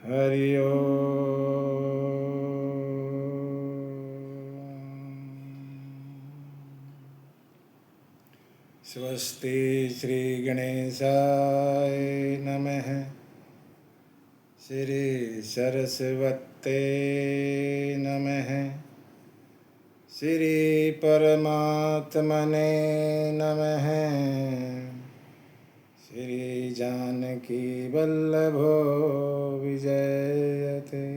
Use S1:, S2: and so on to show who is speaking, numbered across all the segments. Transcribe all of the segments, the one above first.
S1: हरि ओम। स्वस्ति श्री गणेशाय नमः। श्री सरस्वते नमः। श्री परमात्मने नमः। श्री जानकी वल्लभो विजयते।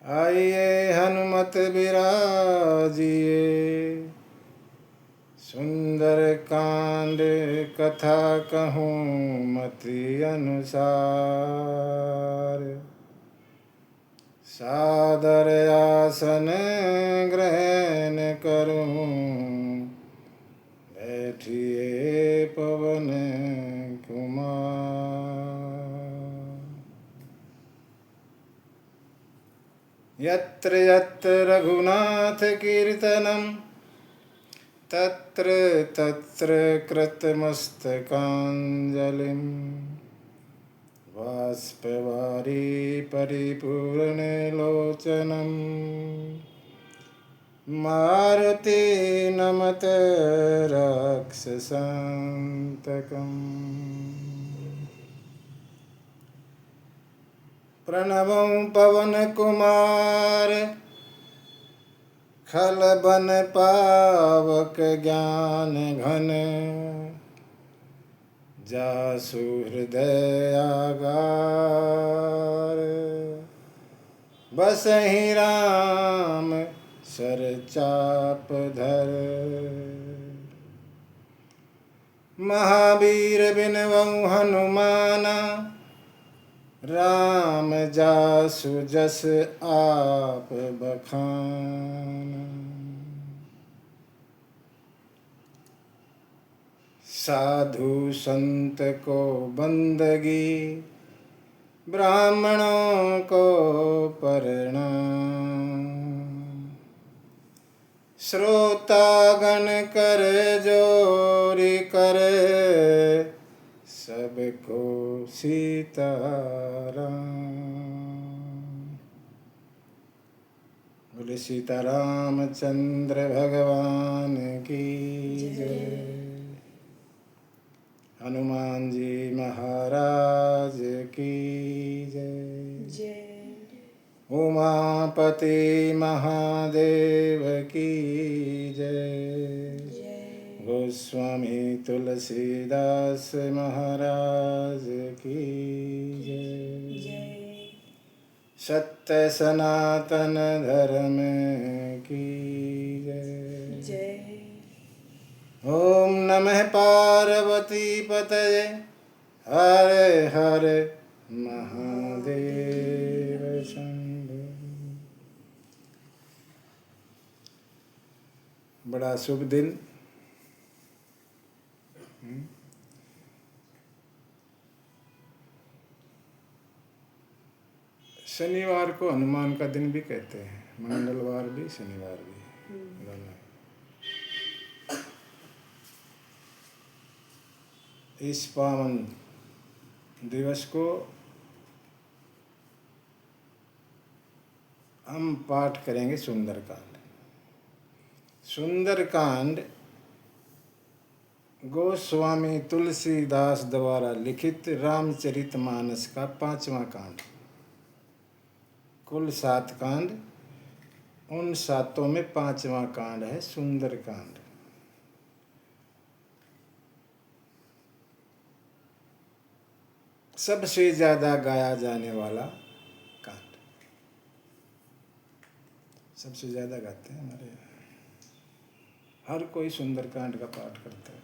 S1: आइए हनुमत बिराजिए, सुंदर कांड कथा कहूँ मति अनुसार। सादर आसन ग्रहण करूँ, बैठिए पवन कुमार। यत्र यत्र रघुनाथ कीर्तनं, तत्र तत्र कृतमस्तकाञ्जलिं। बाष्पवारी परिपूर्णलोचनं, मारुति नमत राक्षसान्तकम्। प्रणवं पवन कुमार, खलबन पावक ज्ञान घन। जासु हृदय आगार, बसहि राम सर चाप धर। महावीर बिनवउ हनुमाना, राम जासु जस आप बखाना। साधु संत को बंदगी, ब्राह्मणों को प्रणाम। श्रोतागण कर जोरी करे, सबको सीताराम। बोले सीतारामचंद्र भगवान की जय। हनुमान जी महाराज की जय। उमापति महादेव की जय। गोस्वामी तुलसीदास महाराज की जय। सत्य सनातन धर्म की जय। ओम नमः पार्वती पतये, हरे हरे महादेव शंभो। बड़ा शुभ दिन। शनिवार को हनुमान का दिन भी कहते हैं, मंगलवार भी शनिवार भी दोनों। इस पावन दिवस को हम पाठ करेंगे सुंदरकांड। सुंदरकांड गोस्वामी तुलसीदास द्वारा लिखित रामचरितमानस का 5वां कांड। कुल 7 कांड, उन 7 में 5वां कांड है सुंदरकांड। सबसे ज्यादा गाया जाने वाला कांड, सबसे ज्यादा गाते हैं हमारे यहाँ। हर कोई सुंदरकांड का पाठ करता है।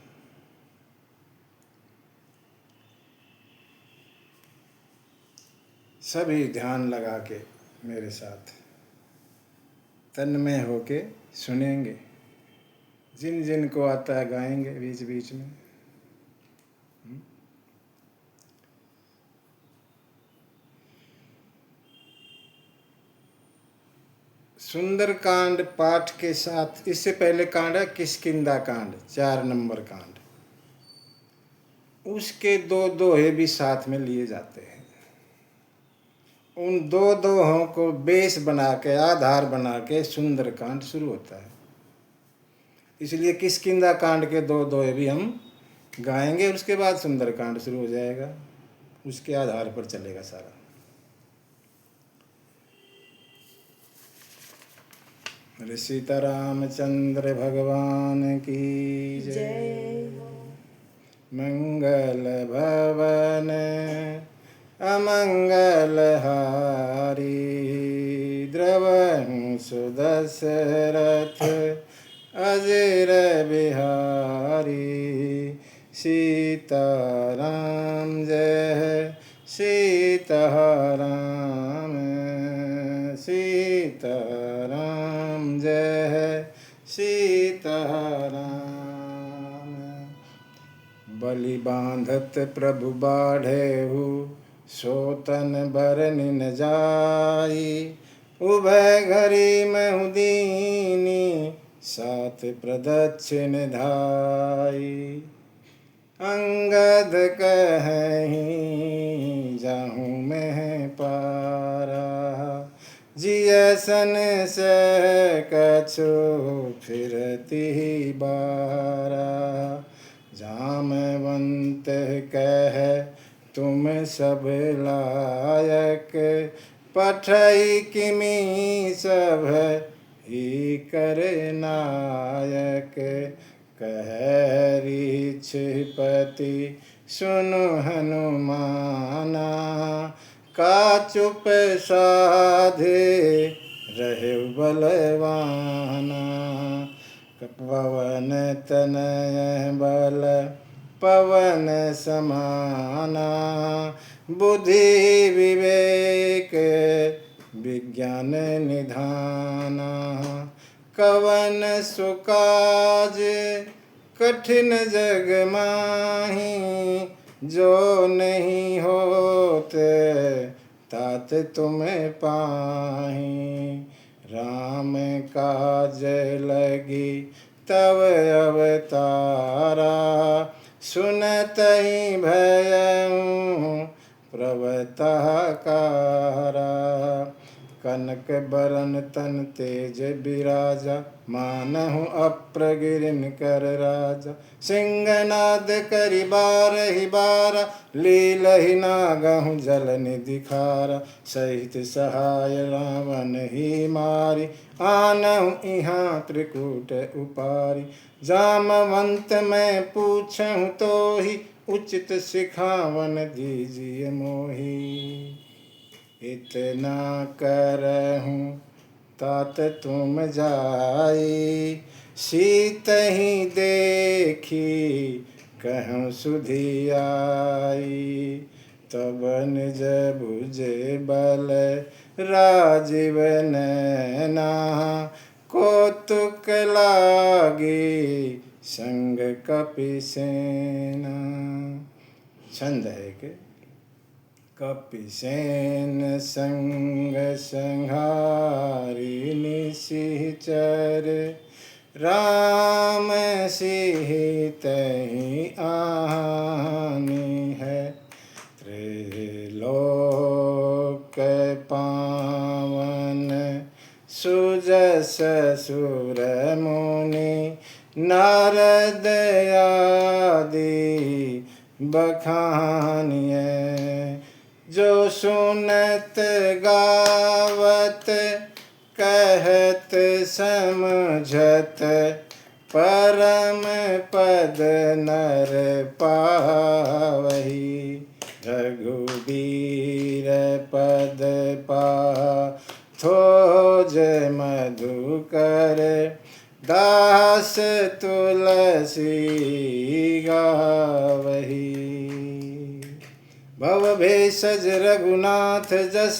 S1: सभी ध्यान लगा के मेरे साथ तन्मय होके सुनेंगे। जिन जिन को आता है गाएंगे बीच बीच में। सुंदरकांड पाठ के साथ इससे पहले कांड है किष्किंधा कांड, 4 नंबर कांड। उसके दो दोहे भी साथ में लिए जाते हैं। उन दो दोहों को बेस बना के, आधार बना के सुंदरकांड शुरू होता है। इसलिए किष्किंधा कांड के दो दोहे भी हम गाएंगे, उसके बाद सुंदरकांड शुरू हो जाएगा, उसके आधार पर चलेगा सारा। अरे सीतारामचंद्र भगवान की जय। मंगल भवन अमंगल हारी, द्रवंसु दशरथ अजर बिहारी। सीताराम जय सीताराम, सीताराम जय सीताराम। बलि बांधत प्रभु बाढ़ेहु, सोतन बरनि न जाई। उभय घरी महु दीनी, साथ प्रदक्षिण धाई। अंगद कहीं जाहूँ मैं पारा, जियसन से कछु फिरती बारा। जामवंत कह तुम सब लायक, पठई किमी सब ही कर नायक। कह रीछपति सुनु हनुमाना, का चुप साधे रहे बलवाना। पवन तनय बल पवन समाना, बुद्धि विवेक विज्ञान निधाना। कवन सुकाज कठिन जग माही, जो नहीं होते तात तुम्हें पाही। राम काज लगी तव अवतारा, सुनतहि भयउ प्रवतकारा। कनक बरन तन तेज बिराजा, मानहु अप्रगिरिन कर राजा। सिंहनाद करि बारहि बारा, लीलहि नागहु जल निधि खारा। सहित सहाय रावण ही मारी, आनहु इहाँ त्रिकूट उपारी। जामवंत मैं पूछहु तोहि, उचित सिखावन दीजिए मोहि। इतना करहूँ तात तुम जाई, सीत ही देखी कहूँ सुधि आई। तब निज भुजे बल राजीव नैना, कौतुक लागी संग कपि सेना। छंद है के कपिसेन संग संहारी निशिचर, राम सिहितहि आनी है। त्रिलोक पावन सुजस सुर मुनि, नारद आदि बखानिए। जो सुनत गावत कहत समझत, परम पद नर पावही। रघुबीर पद पाथोज मधुकर, दास तुलसी गावही। भव भेषज रघुनाथ जस,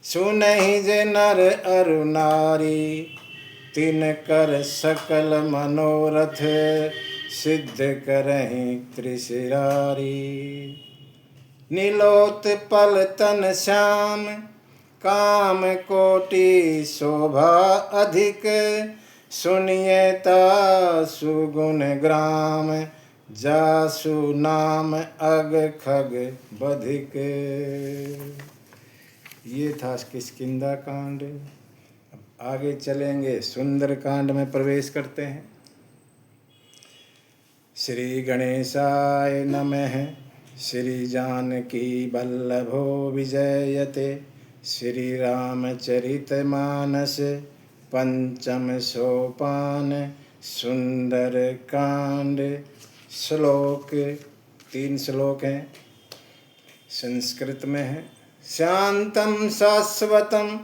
S1: सुनहि जे नर अरु नारी। तिन कर सकल मनोरथ, सिद्ध करहि त्रिशिरारी। नीलोत पल तन श्याम, काम कोटि शोभा अधिक। सुनिए तासु गुण ग्राम, जासु नाम अग खग बधिक। ये था किष्किंधा कांड। अब आगे चलेंगे, सुंदर कांड में प्रवेश करते हैं। श्री गणेशाय नमः। श्री जानकी वल्लभो विजयते। श्री रामचरितमानस पंचम सोपान सुंदर कांड। श्लोक 3 श्लोक हैं, संस्कृत में है। शांतं शाश्वतं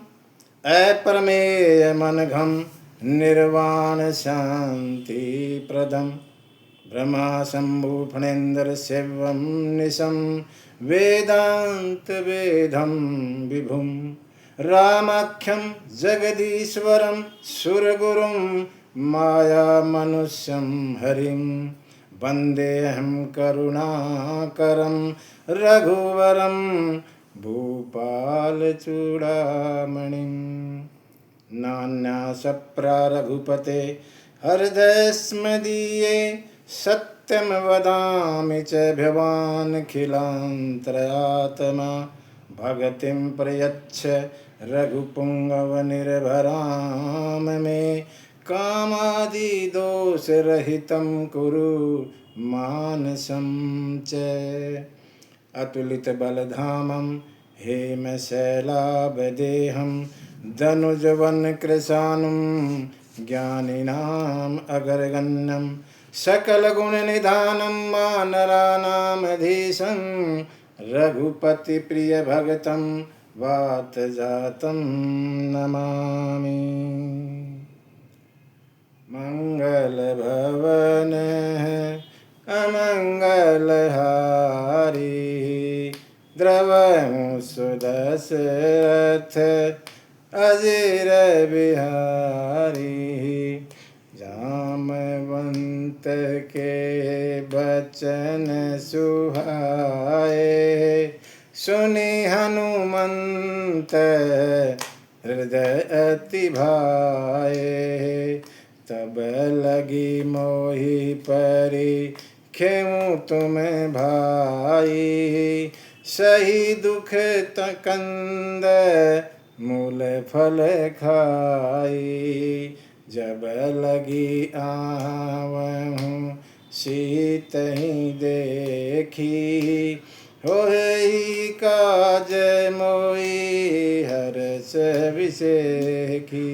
S1: अपरमेयमनघं निर्वाण शांति प्रदं ब्रह्मा शंभु फणेन्द्र शिवं निशं वेदांत वेदं विभुं रामाख्यं जगदीश्वरं सुरगुरुं मायामनुष्यं हरिं वन्देऽहं करुणाकरं रघुवरं भूपालचूडामणिं। नान्यासप्रा रघुपते हृदयस्मदीये सत्यं वदामि च भवानखिलान्तरात्मा भगतिं प्रयच्छ रघुपुङ्गवनिर्भरां मे कामादिदोषरहितं कुरु मानसं च। अतुलितबलधामं हेमशैलाभदेहं धनुजवनकृशानुं ज्ञानिनाम् अग्रगण्यं सकलगुणनिधानं वानराणामधीशं रघुपतिप्रियभक्तं वातजातं नमामि। मंगलभवन अमंगलहारी द्रवहु सुदशरथ अजिर बिहारी। जामवंत के बचन सुहाए सुनि हनुमंत हृदय अति भाए। तब लगी मोहि परी खेऊं तुम्हें भाई सही दुख कंद मूल फल खाई। जब लगी आवहूँ सीत ही देखी होई काज मोई हर्ष विसेखी।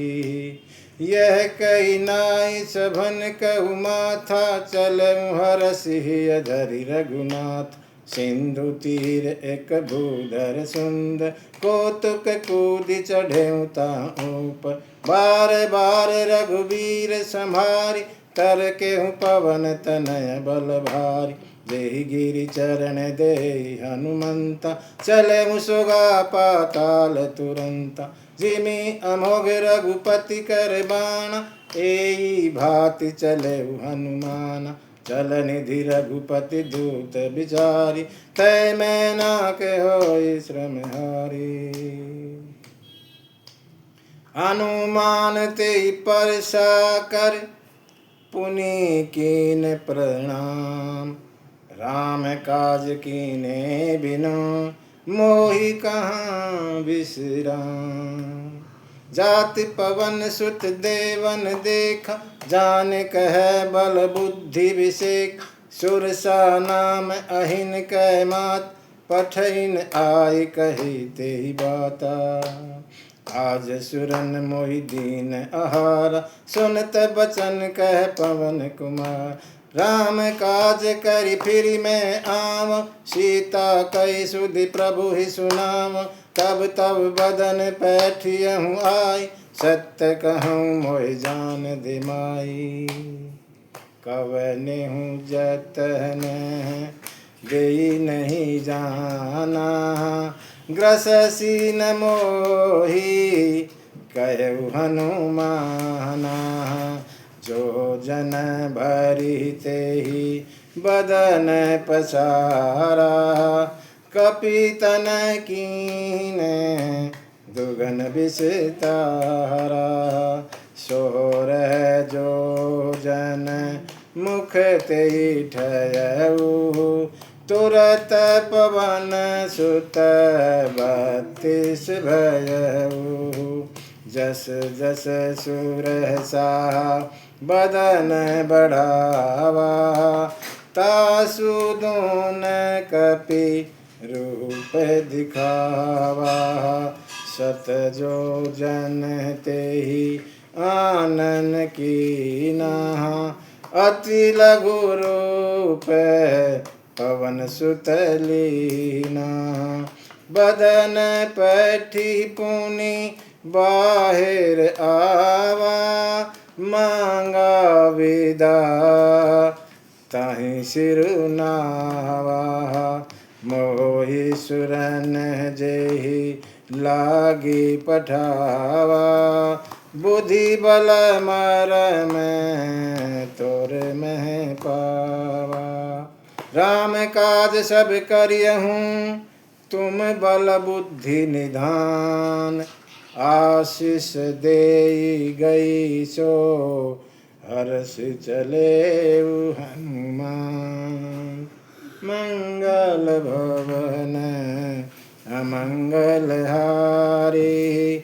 S1: यह कही नाई सभन कहु माथा चलऊँ हरषि धरि रघुनाथ। सिंधु तीर एक भूधर सुंदर कौतुक कूदि चढ़ेऊँ ताऊप। बार बार रघुवीर संहारी तर केहूँ पवन तनय बल भारी। देहि गिरि चरण देहि हनुमंता चलऊँ सुगा पाताल तुरंता। जिमि अमोघ रघुपति कर बाण एई भांति चलऊ हनुमाना। चल निधि रघुपति दूत बिचारी तय मैना के होई श्रम हारी। हनुमान ते परसा कर पुनि कीन प्रणाम। राम काज कीने बिनु मोहि कहाँ विश्राम। जाति पवन सुत देवन देखा जान कह बल बुद्धि विषेक। सुरसा नाम अहिन कै मात पठइन आय कही तेहि बाता। आज सुरन मोहि दीन आहारा सुनत बचन कह पवन कुमार। राम काज करि फिरि मैं आव सीता कई सुधि प्रभु ही सुनाव। तब तब बदन पैठियहूँ आई सत्य कहूँ मोहि जान दिमाई। कवनेहूँ जतन देई नहीं जाना ग्रससी न मोहि कहु हनुमाना। जो जन भरी तेहि बदन पसारा कपितन कीने दुगन विषतारा। सोरह जो जन मुख ते ठयऊ तुरत पवन सुत 32 भयऊ जस जस सुरसा बदन बढ़ावा तासु दून कपि रूप दिखावा सत जो जन तेहि आनन कीना अति लघु रूप पवन सुत लीना बदन पैठी पुनि बाहिर आवा मांगा विदा ताहि सिरुनावा मोहि सुरन जेहि लागी पठावा बुद्धि बल मर में तोर में पावा राम काज सब करियहूँ तुम बल बुद्धि निधान आशीष दे गई सो हर्ष चले हनुमान मंगल भवन अमंगल हारी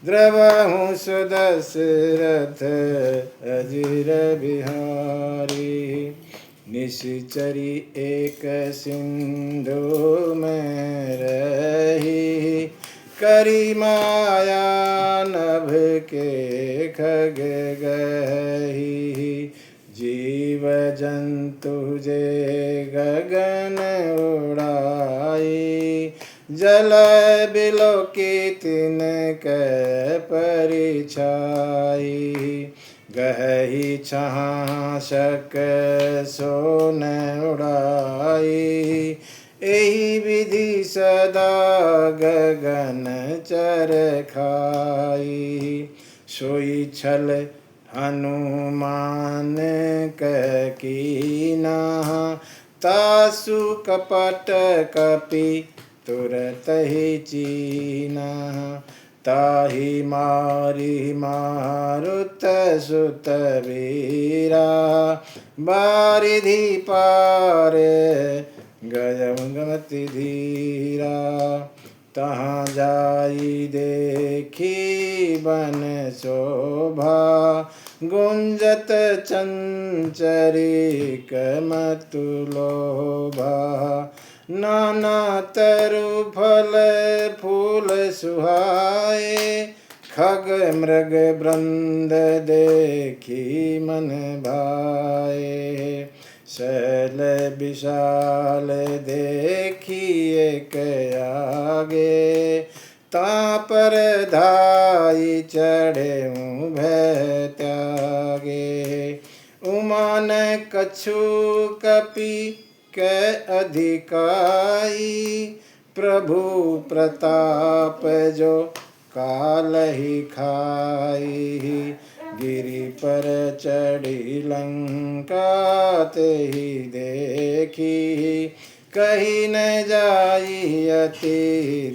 S1: द्रवहु सुदशरथ अजिर बिहारी निश्चरी एक सिंधु में रही करी माया नभ के खग गही जीव जंतु जे गगन उड़ाई जल बिलो की तिनक परिछाई गही छाशक सोन उड़ाई एहि विधि सदा गगन चर खाई सोई छल हनुमान कीना तासु कपट कपि तुरत ही चीना ताहि मारी मारुत सुत वीरा बारिधि पार गयमति धीरा तहाँ जाई देखी बन शोभा गुंजत चंचरिक मतु लोभा नाना तरु फल फूल सुहाए खग मृग वृंद देखी मन भाए शैल विशाल देखी एक आगे तापर धाई चढ़े भय त्यागे उमान कछु कपि के अधिकाई प्रभु प्रताप जो काल ही खाई गिरि पर चढ़ी लंका ते ही देखी कहीं न जाई अति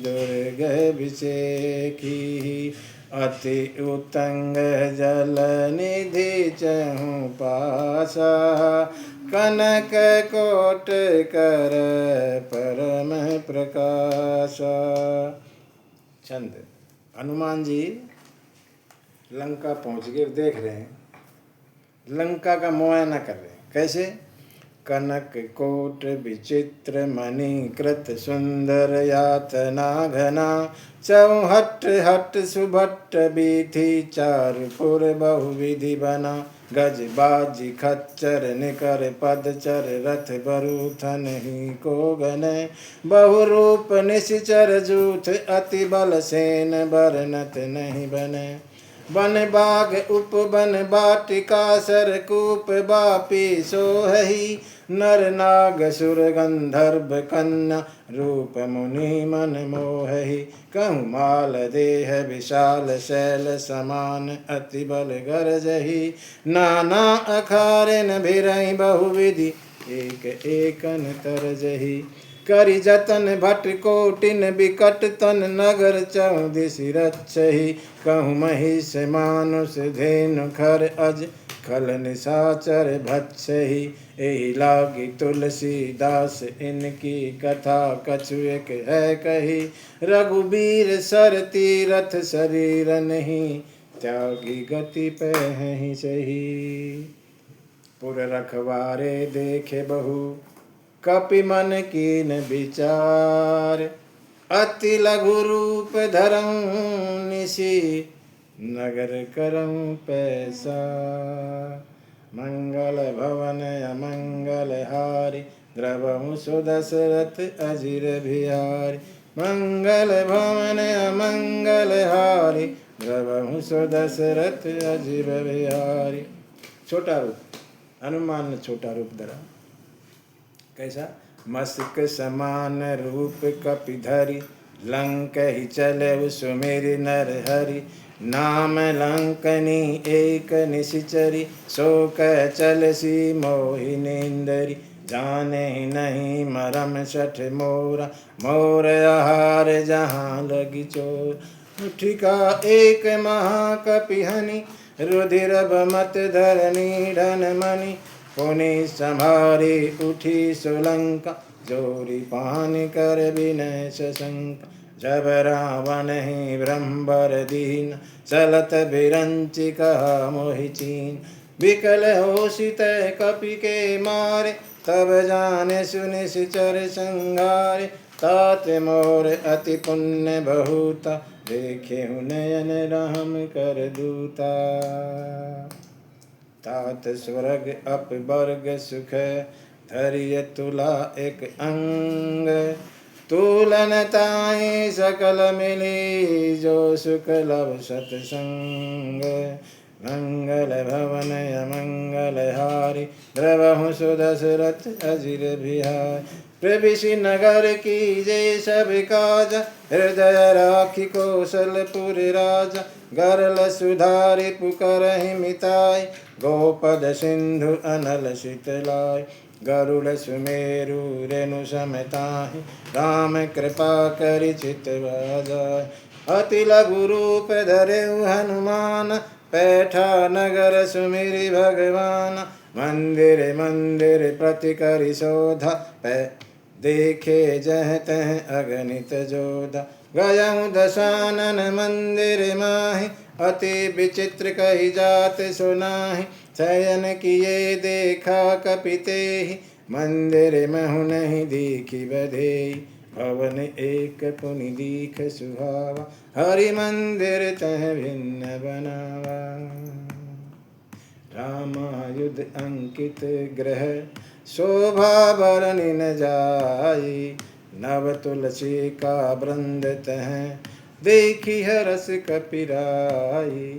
S1: दुर्ग विषेखी अति उतंग जल निधि चहु पासा कनक कोट कर परम प्रकाशा। छंद। हनुमान जी लंका पहुंच गए, देख रहे हैं लंका का मुआयना कर रहे हैं। कैसे? कनक कोट विचित्र मणि कृत सुंदर यातना घना चौहट हट सुभट बीथी चारुपुर बहुविधि बना गज बाजी खच्चर निकर पदचर रथ बरूथन ही को गने बहुरूप निश्चर जूथ अति बल सेन बरनत नहीं बने बन बाग उपवन बाटिका सरकूप बापी सोहही नर नाग सुर गंधर्व कन्या रूप मुनि मन मोहहि कहूँ माल देह विशाल शैल समान अति बल गरजहि नाना अखारिन भिरहि बहुविधि एक एकन तरजहि करि जतन भट कोटिन बिकट तन नगर चौदिस रक्षहि कहूँ महिष मानुष धेनु खर अज खल निशाचर भक्षहि एहि लागी तुलसीदास इनकी कथा कछु एक है कही रघुबीर सर तीरथ शरीर नहीं त्यागी गति पहि सही पुर रखवारे देखे बहु कपि मन कीन विचार अति लघु रूप धरऊं निशि नगर करऊं पैसा मंगल भवन अमंगल हारि द्रवहु सुदशरथ अजिर बिहारी मंगल भवन अमंगल हारि द्रवहु सुदशरथ अजिर बिहारी। छोटा रूप, हनुमान ने छोटा रूप धरा। कैसा? मस्क समान रूप कपिधरि लंक ही चले सुमेरि नर हरि नाम लंकनी एक निशिचरी सो कह चलसी मोहिनींदरी जाने ही नहीं मरम सठ मोरा मोर आहार जहाँ लगी चोर उठिका एक महाकपिहनि रुधिर मत धरनी ढन मणि पुनि संहारी उठी सुलंका जोरी पान कर विनय सशंका जब रावण ही ब्रह्मवर दीन चलत बिरंचि कहा मोहि चीन विकल होशित कपि के मारे तब जाने सुनि सिचर संहारे तात मोर अति पुण्य बहुता देखे नयन राम कर दूता तात स्वर्ग अप वर्ग सुख धैर्य तुला एक अंग तुलन ताई सकल मिली जो सुख लव सतसंग मंगल भवन अमंगल हारी द्रवहु सुदशरथ अजिर बिहारी प्रविशि नगर की जय सब काज हृदय राखी कौशलपुर राजा गरल सुधारि पुकरहि मिताई गोपद सिंधु अनल शीतलाय गरुड़ सुमेरु रेणु समताहि राम कृपा करि चितवा जाय अति लघु रूप धरेउ हनुमान पैठा नगर सुमिरि भगवान मंदिर मंदिर प्रति करि शोधा देखे जह तह अगणित जोधा गयऊँ दशानन मंदिर माहि अति विचित्र कही जात सुनाहि शयन किए देखा कपितेहि मंदिर महु नहीं दीखि बधेहि भवन एक पुनि दीख सुहावा हरि मंदिर तह भिन्न बनावा रामायुध अंकित ग्रह शोभा बरनि न जाई नव तुलसी का वृंद तह देखी हरस कपिराई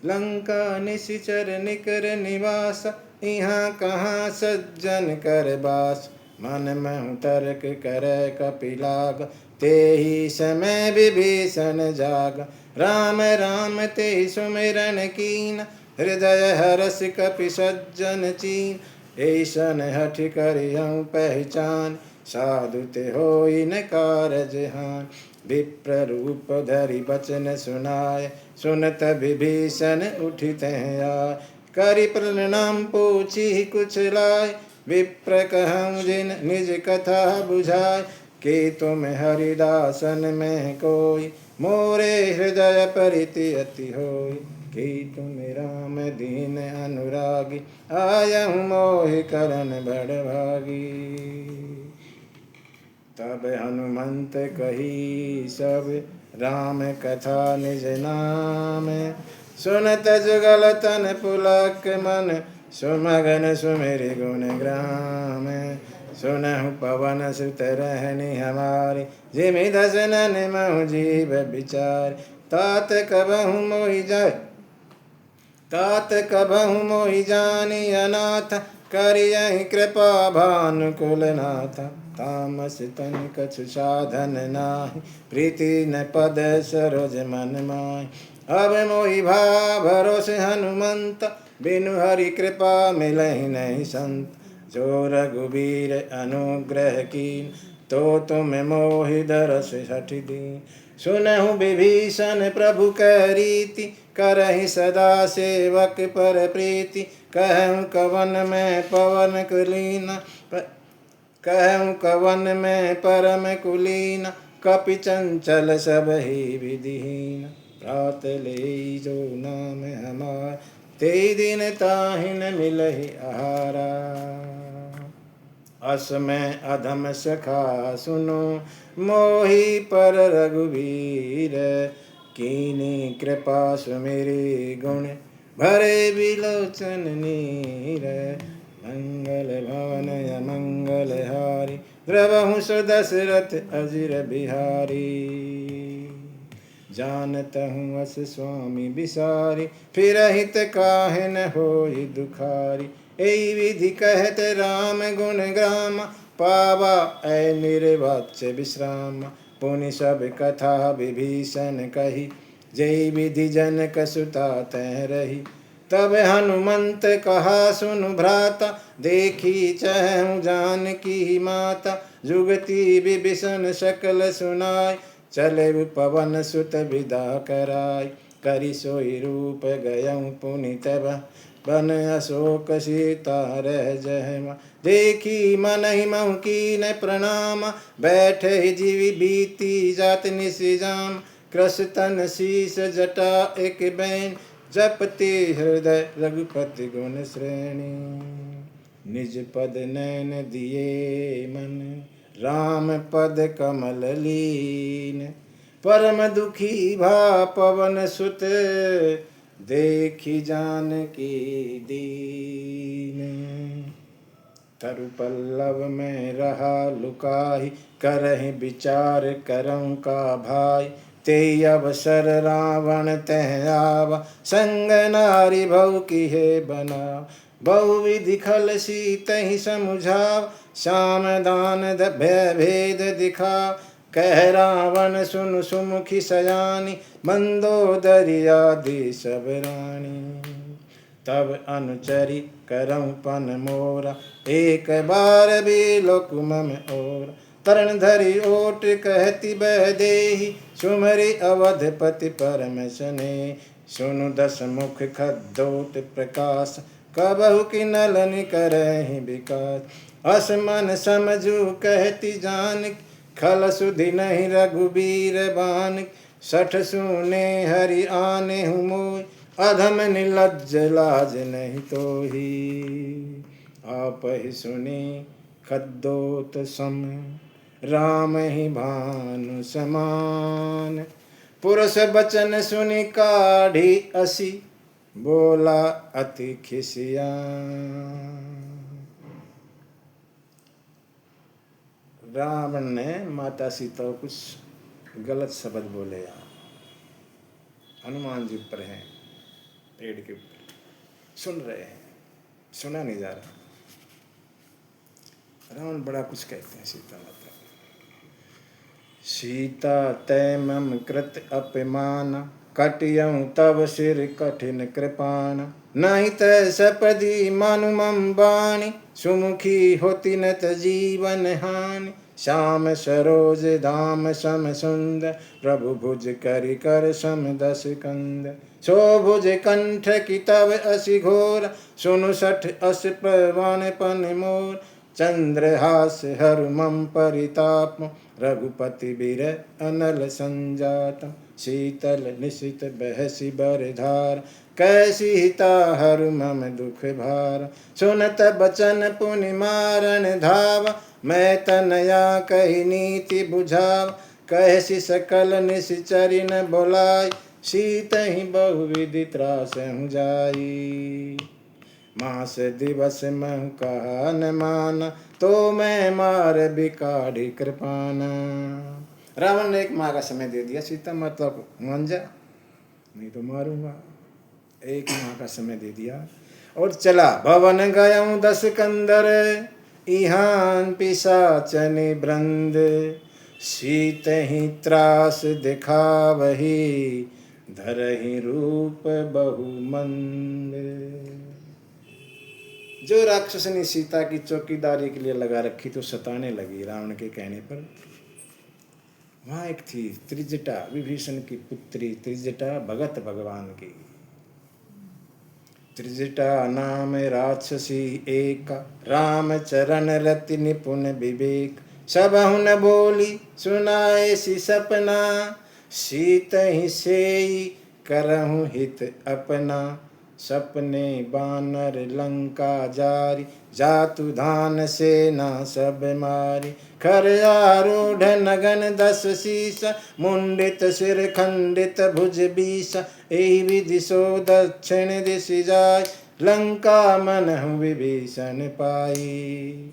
S1: लंका निशिचर निकर निवास यहाँ कहाँ सज्जन कर बास मन महु तर्क कर कपिलाग ते ही समय विभीषण जाग राम राम ते सुमिरन कीन हृदय हरस कपि सज्जन चीन ऐसन हठ करियऊँ पहचान साधु ते होई न कारज हान विप्र रूप धरि बचन सुनाय सुनत विभीषण उठित आय करि प्रणाम पूछी कुछ लाय विप्र कहऊँ जिन निज कथा बुझाय कि तुम हरिदासन में कोई मोरे हृदय परिति अति होई कि तुम राम दीन अनुरागी आयहु मोहि करन बड़ भागी तब हनुमंत कही सब राम कथा निज नाम सुनत जुगल तन पुलक मन सुमगन सुमिरि गुण ग्राम सुनहु पवन सुत रहनि हमारी जिमि दसनन महु जीव विचार तात कबहु मोहि जानी अनाथ करियहि कृपा भानुकुलनाथ तामस तन कछु साधन नाहि प्रीति न पद सरोज मन माहि अब मोहि भरोस हनुमंत बिनु हरि कृपा मिलहि नहीं संत जो रघुबीर अनुग्रह कीन तो तुम मोहि दरस हठ दी। सुनहु विभीषण प्रभु कह रीति, करहि सदा सेवक पर प्रीति। कहूँ कवन में पवन कुलीन, कहूँ कवन में परम कुलीन। कपि चंचल सब ही विधिहीन, प्रात ले जो नाम हमार, ते दिन ताहिन मिलहि आहारा। अस में अधम सखा सुनो, मोहि पर रघुवीर। कीनी कृपा सुमिरि गुण, भरे बिलोचन नीर। मंगल भवन अमंगल हारी, द्रवहु सुदशरथ अजिर बिहारी। जानत हूँ अस स्वामी बिसारी, फिरहित काहे न होई दुखारी। एई विधि कहत राम गुण ग्राम, पावा ऐ निर्वाच्य विश्राम। पुनि सब कथा विभीषण कही, जय विधि जनक सुता तह रही। तब हनुमंत कहा सुनु भ्राता, देखी चहु जानकी माता। जुगति विभीषण सकल सुनाय, चले पवन सुत विदा कराय। करि सोई रूप गयऊँ पुनि तब, बन अशोक सीता रह जहमा। देखी मनहि महु कीन प्रणाम, बैठे जीवी बीती जात निशिजाम। कृषतन शीस जटा एक बैन, जपति हृदय रघुपति गुण श्रेणी। निज पद नैन दिए मन, राम पद कमल लीन। परम दुखी भा पवन सुत, देखी जानकी दीन। तरु पल्लव में रहा लुकाई, करहि विचार करऊँ का भाई। ते अवसर रावण तह आवा, संग नारी भव किहे बना। बहुविधि खल सीतहि समुझाव, श्याम दान भय भेद दिखाव। कह रावण सुन सुमुखी सयानी, मंदोदरी आदि सब रानी। तब अनुचरी करऊँ पन मोरा, एक बार बिलोक मम ओर। तरण धरि ओट कहती बह देहि, सुमरि अवधपति परम स्नेह। सुनु दस मुख खद्योत प्रकाश, कबहु किन्नलन करहि विकास। अस मन समझू कहती जानकी, खल सुधि नहीं रघुबीर बान। सठ सुने हरि आने हूँ मोय, अधम निर्लज्ज लाज नहीं तोही। आप ही सुनी खद्योत सम, राम ही भानु समान। पुरुष बचन सुनि काढ़ी असी, बोला अति खिसियान। रावण ने माता सीता को कुछ गलत शब्द बोले। यहाँ हनुमान जी ऊपर हैं, पेड़ के ऊपर सुन रहे हैं, सुना नहीं जा रहा। रावण बड़ा कुछ कहते हैं सीता माता। सीता तै मम कृत अपमान, कटियऊँ तब सिर कठिन कृपाण। नहीं तै सपदी मानु मम बाणी, सुमुखी होती न त जीवन हानि। श्याम सरोज धाम सम सुंदर, प्रभु भुज करि कर सम दस कंद। सो भुज कंठ की तब असि घोर, सुनु सठ अस प्रवान पन मोर। चंद्रहास हरु मम परिताप, रघुपति बीर अनल संजात। शीतल निशित बहसि बरधार, कैसी हिता हरु मम दुख भार। सुनत बचन पुनि मारन धावा, मैं तनया कही नीति बुझाव। कहसी सकल निश्चरि न बोलाई, सीत ही बहुविधि त्रास हूँ जाई। मास दिवस महु कहा न माना, तो मैं मार बिकाढ़ी कृपाना। रावण ने एक माह का समय दे दिया सीता माता को, मान जा नहीं तो मारूंगा। एक माह का समय दे दिया और चला। भवन गयऊँ दस कंदर, इहान पिशाचनि ब्रंद। सीत ही त्रास दिखावही, धरहि रूप बहुमंद। जो राक्षस ने सीता की चौकीदारी के लिए लगा रखी तो सताने लगी रावण के कहने पर। वहाँ एक थी त्रिजटा, विभीषण की पुत्री त्रिजटा, भगत भगवान की। त्रिजटा नाम राक्षसी एक, राम चरण रति निपुण विवेक। सबहु न बोली सुनाए सी सपना, सीत ही सेई करहु हित अपना। सपने बानर लंका जारी, जातु धान सेना सब मारी। खर आरूढ़ नगन 10 शीस, मुंडित सिर खंडित भुज 20। एहि विधि सो दक्षिण दिश जाय, लंका मनहु विभीषण पाई।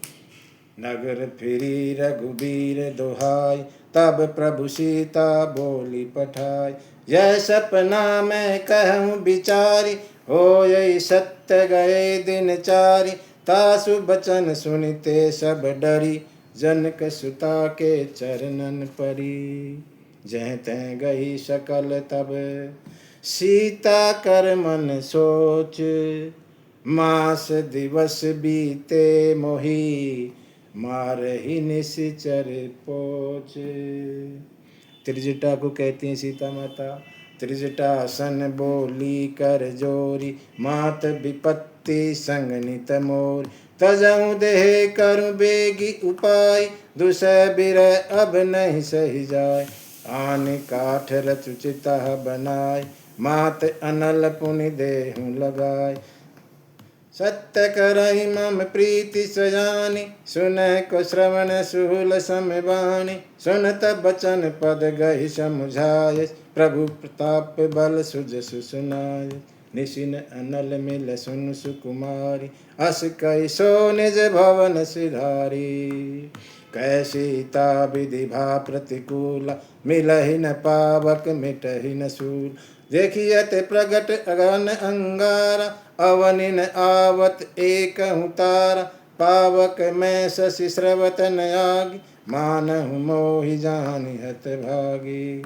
S1: नगर फिरी रघुबीर दुहाई, तब प्रभु सीता बोली पठाई। यह सपना मैं कहूँ विचारी, होय सत्य गए दिन चारि। तासु बचन सुनिते सब डरी, जनक सुता के चरणन परी। जह तह गई सकल तब सीता कर मन सोच, मास दिवस बीते मोही, मारहि निश्चर पोच। त्रिजटा को कहती हैं सीता माता। त्रिजटा सन बोली कर जोरी, मात विपत्ति संग नित मोर। तजहु देह करु बेगी उपाय, दुसह बिरह अब नहीं सही जाय। आन काठ रचु चिता बनाय, मात अनल पुनि देहु लगाय। सत्य करहि मम प्रीति सयानी, सुनह को श्रवण सुहुल समबानी। सुनत बचन पद गहि समुझाय, प्रभु प्रताप बल सुजसु सुनाय। निशिन अनल मिल सुन सुकुमारी, अस कहि सो निज भवन सिधारी। कह सीता विधि भा प्रतिकूल, मिलहि न पावक मिटहि न सूल। देखियत प्रगट अगन अंगारा, अवनिन आवत एक तारा। पावक मैं शशि स्रवत नयागी, मानहु मोहि जानि हत भागी।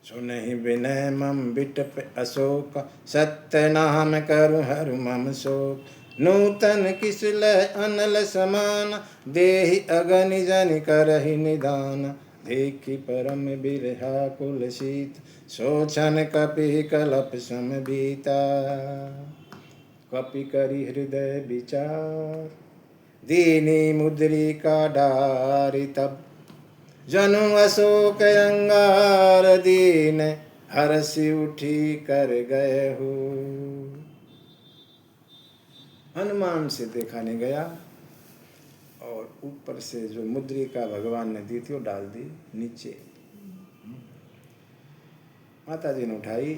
S1: सुनहि विनय मम बिटप अशोक, सत्य नाम करु हरु मम शोक। नूतन किस लय अनल समान, देहि अगनि जनि करहि निदान। देखि परम बिरहा कुल सीत, सोचन कपि कलप सम बीता। कपि करि हृदय विचार, दीनी मुद्रिका डारि तब। जनु अशोक अंगार दीन, हरषि उठी कर गए हो। हनुमान से देखा नहीं गया, और ऊपर से जो मुद्रिका भगवान ने दी थी वो डाल दी नीचे। माता जी ने उठाई,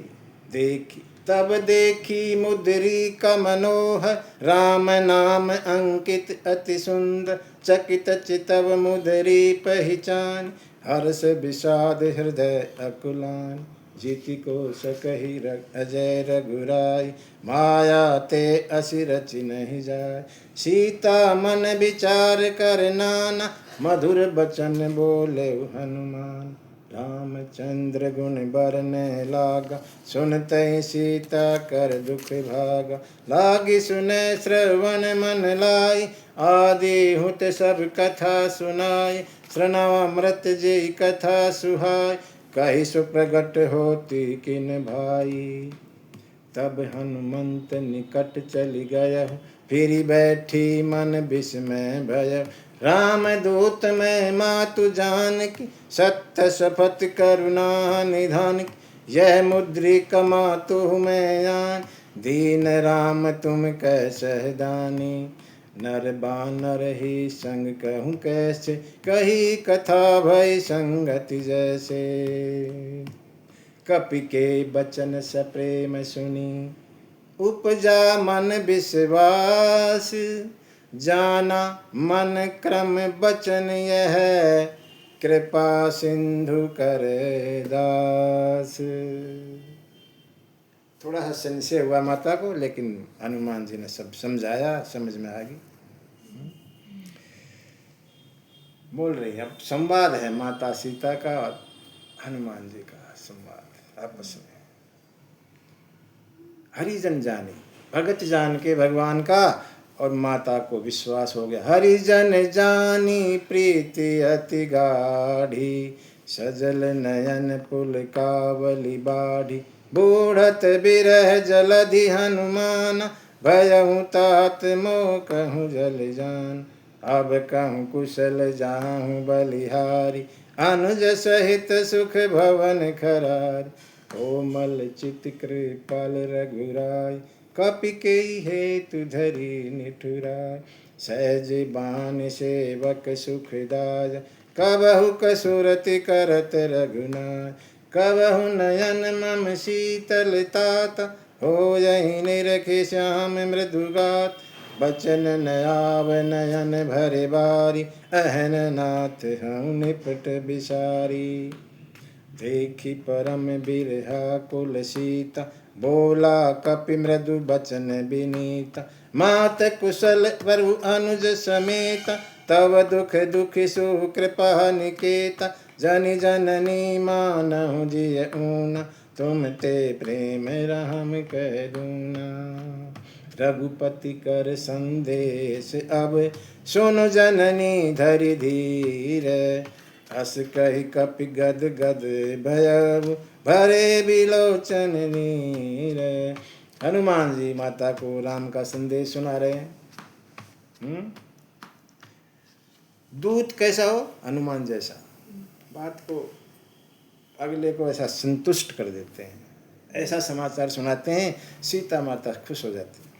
S1: देखी तब देखी मुद्रिका मनोहर। राम नाम अंकित अति सुंदर, चकित चितव मुद्री पहचान। हर्ष विषाद हृदय अकुलान, जीति को सकहि अजय रघुराई। माया ते असि रचि नहीं जाय, सीता मन विचार कर नाना। मधुर बचन बोले हनुमान, रामचंद्र गुण बरने लागा। सुनते सीता कर दुख भागा, लागी सुने श्रवण मन लाई। आदि हुत सब कथा सुनाई, श्रवणामृत जी कथा सुहाय। कहि सुप्रगट होती किन भाई, तब हनुमंत निकट चली गया। फिर बैठी मन विस्मय भय, राम दूत में मातु जानकी। सत्य शपथ करुणा निधान की, यह मुद्रिका मातु में आन। दीन राम तुम कैसह दानी, नर बानर ही संग कहूँ कैसे। कही कथा भई संगति जैसे, कपि के बचन सप्रेम सुनी। उपजा मन विश्वास, जाना मन क्रम बचन यह। कृपा सिंधु करे दास। थोड़ा सा संशय हुआ माता को, लेकिन हनुमान जी ने सब समझाया, समझ में आ गई। बोल रही है, अब संवाद है माता सीता का और हनुमान जी का संवाद आपस में। हरिजन जाने, भगत जान के भगवान का, और माता को विश्वास हो गया। हरिजन जानी प्रीति अति गाढ़ी, सजल नयन पुलकावली बाढ़ी। बूढ़त बिरह जलधि हनुमान, भयहु तात मोह कहूँ जल जान। अब कहूँ कुशल जाहूँ बलिहारी, अनुज सहित सुख भवन खरारी। कोमल चित कृपाल रघुराई, कपि के हेतु धरी निठुराई। सहज बान सेवक सुखदाय, कबहु कसुरति करत रघुनाय। कबहु नयन मम शीतलतात, होयहि निरखि श्याम मृदुगात। बचन नयाव नयन भरे बारी, अहन नाथ हूँ निपट बिसारी। देखी परम बिरहा कुल सीता, बोला कपि मृदु बचन बिनीता। मात कुशल वरु अनुज समेता, तव दुख दुखी सुकृपा निकेता। जनि जननी मानहु जिय ऊना, तुम ते प्रेम राम कह दूना। रघुपति कर संदेश अब, सुनु जननी धरि धीर। अस कहि कपि गद गद भयउ, भरे बिलोचन नीर। हनुमान जी माता को राम का संदेश सुना रहे हैं। दूत कैसा हो? हनुमान जैसा। बात को अगले को ऐसा संतुष्ट कर देते हैं, ऐसा समाचार सुनाते हैं, सीता माता खुश हो जाती है।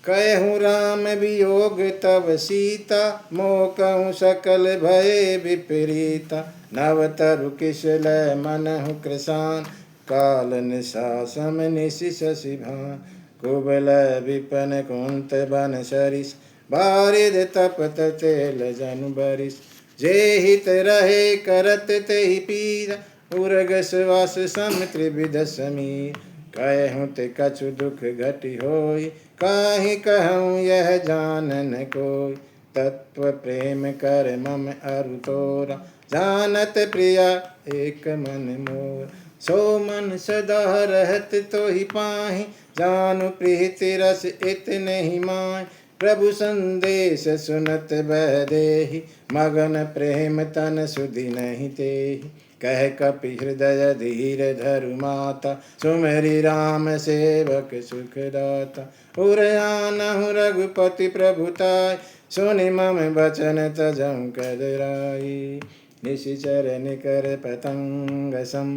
S1: कहूँ राम वियोग तब सीता, मोह कहूँ सकल भय विपरीता। नव तरु किस लय मनहु कृसान, काल निशा सम निशि शशि भान। कुबल विपन कुंत बन सरिस, बारिद तपत तेल जनु बरिस। जे हित रहे करत तेहि पीरा, उरगस वास सम त्रिविध समीर। कहूँ ते कछु दुख घटी होई, काहि कहूँ यह जानन कोई। तत्व प्रेम कर मम अरु तोरा, जानत प्रिया एक मन मोर। सो मन सदा रहत तोहि पाहि, जानु प्रीति रस इतने ही माय। प्रभु संदेश सुनत बह देहि, मगन प्रेम तन सुधि नहीं तेहि। कह कपि हृदय धीर धरु माता, सुमेरि राम सेवक सुखदाता। उरयानहु रघुपति प्रभुताय, सुनि मम बचन तजहु कदराई। निशिचर निकर पतंग सम,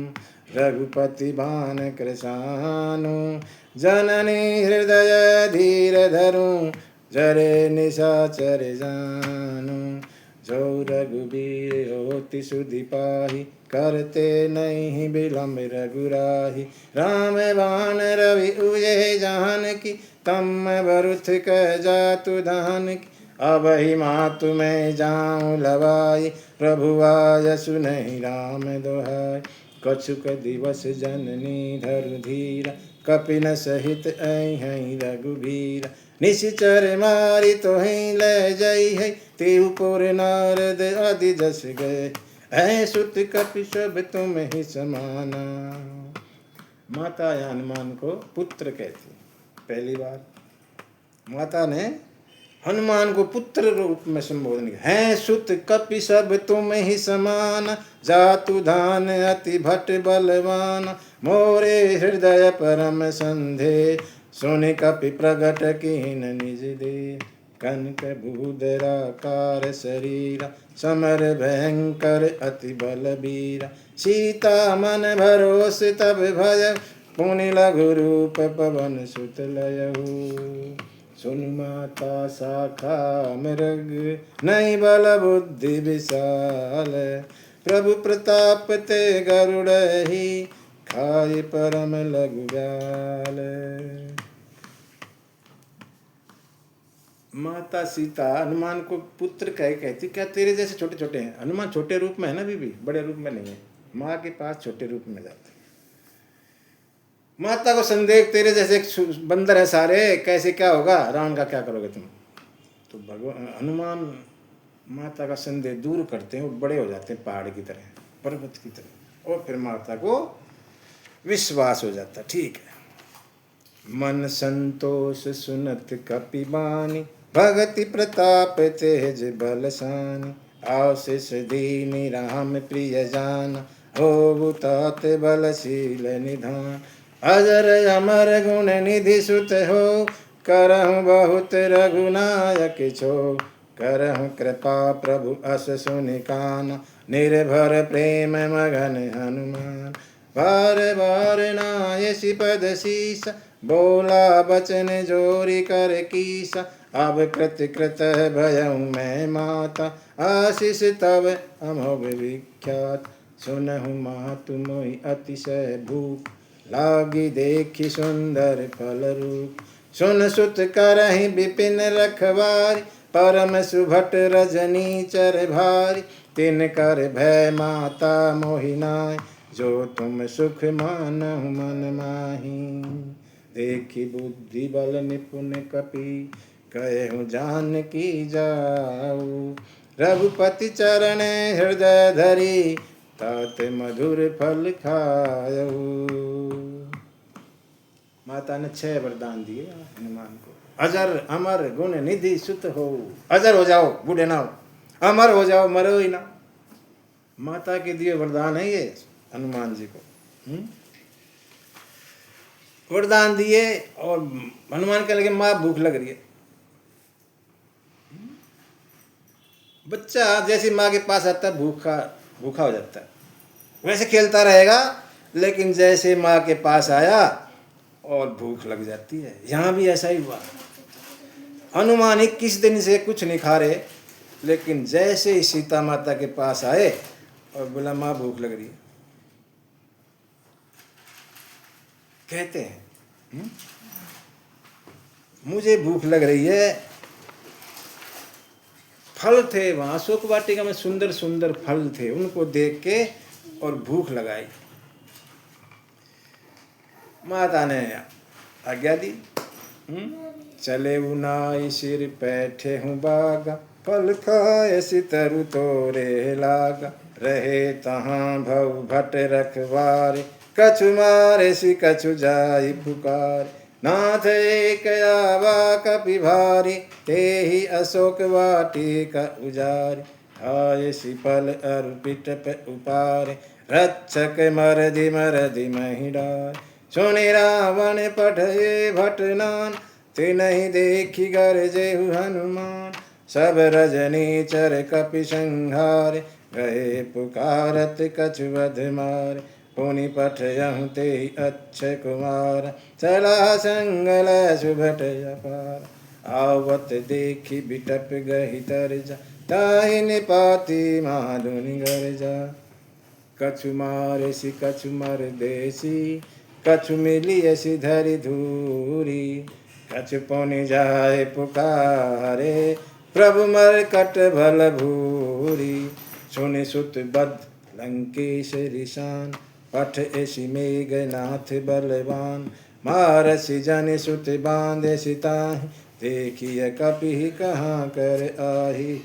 S1: रघुपति बान कृशानु। जननी हृदय धीर धरु, जरे निशाचर जानु। जो रघुबीर होति सुधि पाहि, करते नहीं विलम्ब रघुराहि। राम बाण रवि उये जानकी, तम बरुथ कह जातु धानकी। अबहि मातु मैं जाऊँ लवाई, प्रभु आय सुनहि राम दोहाई। कछुक दिवस जननी धरु धीरा, कपिन सहित अहिं रघुबीरा। निशिचर मारी तोहि ले जई है, तेहु पुर नारद आदि जस गए। ऐ सुत कपि सब तुम ही समाना। माता या हनुमान को पुत्र कहती। पहली बार माता ने हनुमान को पुत्र रूप में संबोधन किया। हैं सुत कपि सब तुम ही समान, जातु धान अति भट बलवान। मोरे हृदय परम संधे, सुनि कपि प्रगट कीन निज दे। कनक भूधराकार शरीरा, समर भयंकर अति बलबीरा। सीता मन भरोस तब भय, पुनि लघु रूप पवन सुत लयहु। सुन माता शाखा मृग, नहीं बल बुद्धि विशाल। प्रभु प्रताप ते गरुड़ ही, खाई परम लघु जाल। माता सीता हनुमान को पुत्र कह कहती, क्या तेरे जैसे छोटे छोटे हैं? हनुमान छोटे रूप में है ना, भी बड़े रूप में नहीं है। माँ के पास छोटे रूप में जाते। माता को संदेह, तेरे जैसे बंदर है सारे, कैसे क्या होगा, रावण का क्या करोगे तुम? तो भगवान हनुमान माता का संदेह दूर करते हैं, वो बड़े हो जाते हैं पहाड़ की तरह, पर्वत की तरह, और फिर माता को विश्वास हो जाता। ठीक है, मन संतोष सुनत कपि बानी, भगति प्रताप तेज बलशानी। आशीष दीनी राम प्रिय जान, हो तात बलशील निधान। अजर अमर गुण निधि सुत हो, करहु बहुत रघुनायक छो। करहु कृपा प्रभु अस सुनि कान, निर्भर प्रेम मगन हनुमान। बार बार नायसि पद शीस, बोला बचन जोरी कर कीसा। अब कृत कृत भयउ मैं माता, आशीष तब अमोघ विख्यात। सुनहु मातु मोहि अतिशय भूख, लागी देखि सुंदर फल रूप। सुन सुत करहि विपिन रखवारी, परम सुभट रजनी चर भारी। तिन कर भय माता मोहि नाय, जो तुम सुख मानहु मन माही। देखि बुद्धि बल निपुण कपि, कहु जानकी जाऊ। रघुपति चरण हृदय धरी, तात मधुर फल खायऊ। माता ने 6 वरदान दिए हनुमान को। अजर अमर गुण निधि सुत हो, अजर हो जाओ, बूढ़े ना हो, अमर हो जाओ, मरो ही ना। माता के दिए वरदान है ये हनुमान जी को। वरदान दिए और हनुमान कहने लगे माँ भूख लग रही है। बच्चा जैसी माँ के पास आता है भूखा हो जाता है, वैसे खेलता रहेगा, लेकिन जैसे माँ के पास आया और भूख लग जाती है। यहाँ भी ऐसा ही हुआ। हनुमान 21 दिन से कुछ नहीं खा रहे, लेकिन जैसे ही सीता माता के पास आए और बोला माँ भूख लग रही है, कहते हैं मुझे भूख लग रही है। फल थे वहाँ शोक वाटिका में, सुंदर सुंदर फल थे, उनको देख के और भूख लगाई। माता ने आज्ञा दी। चले उनाई सिर बैठे हूँ बागा, फल खाए सितरु तोरे लागा। रहे तहाँ भव भट रखवारे, कछु मारे सि कछु जाई पुकार। नाथ एक आवा कपि भारी, तेहि अशोक वाटिका उजारी। आए सि फल अरु पिटप उपारे, रक्षक मरदि महि डार। सुनि रावण पठए भट नान, तिनहि देखि गरजेहु हनुमान। सब रजनी चर कपि संहारे, गए पुकारत कछु वध मारे। पुनि पठयहु तेहि अक्षय कुमार, चला संगल सुभट अपार। आवत देखि बिटप गहि तरजा, ताहि निपाति महाधुनि गरजा। कछु मारेसि कछु मरदेसी, कछु मिलियसि धरि धूरी। कछु पुनि जाय पुकारे, प्रभु मरकट भल भूरी। सुनि सुत बद्ध लंकेश रिसान, पठ ऐसि मेघनाथ बलवान। मारसि जनि सुत बांधेसि ताहि, देखिय कपि कहाँ कर आही।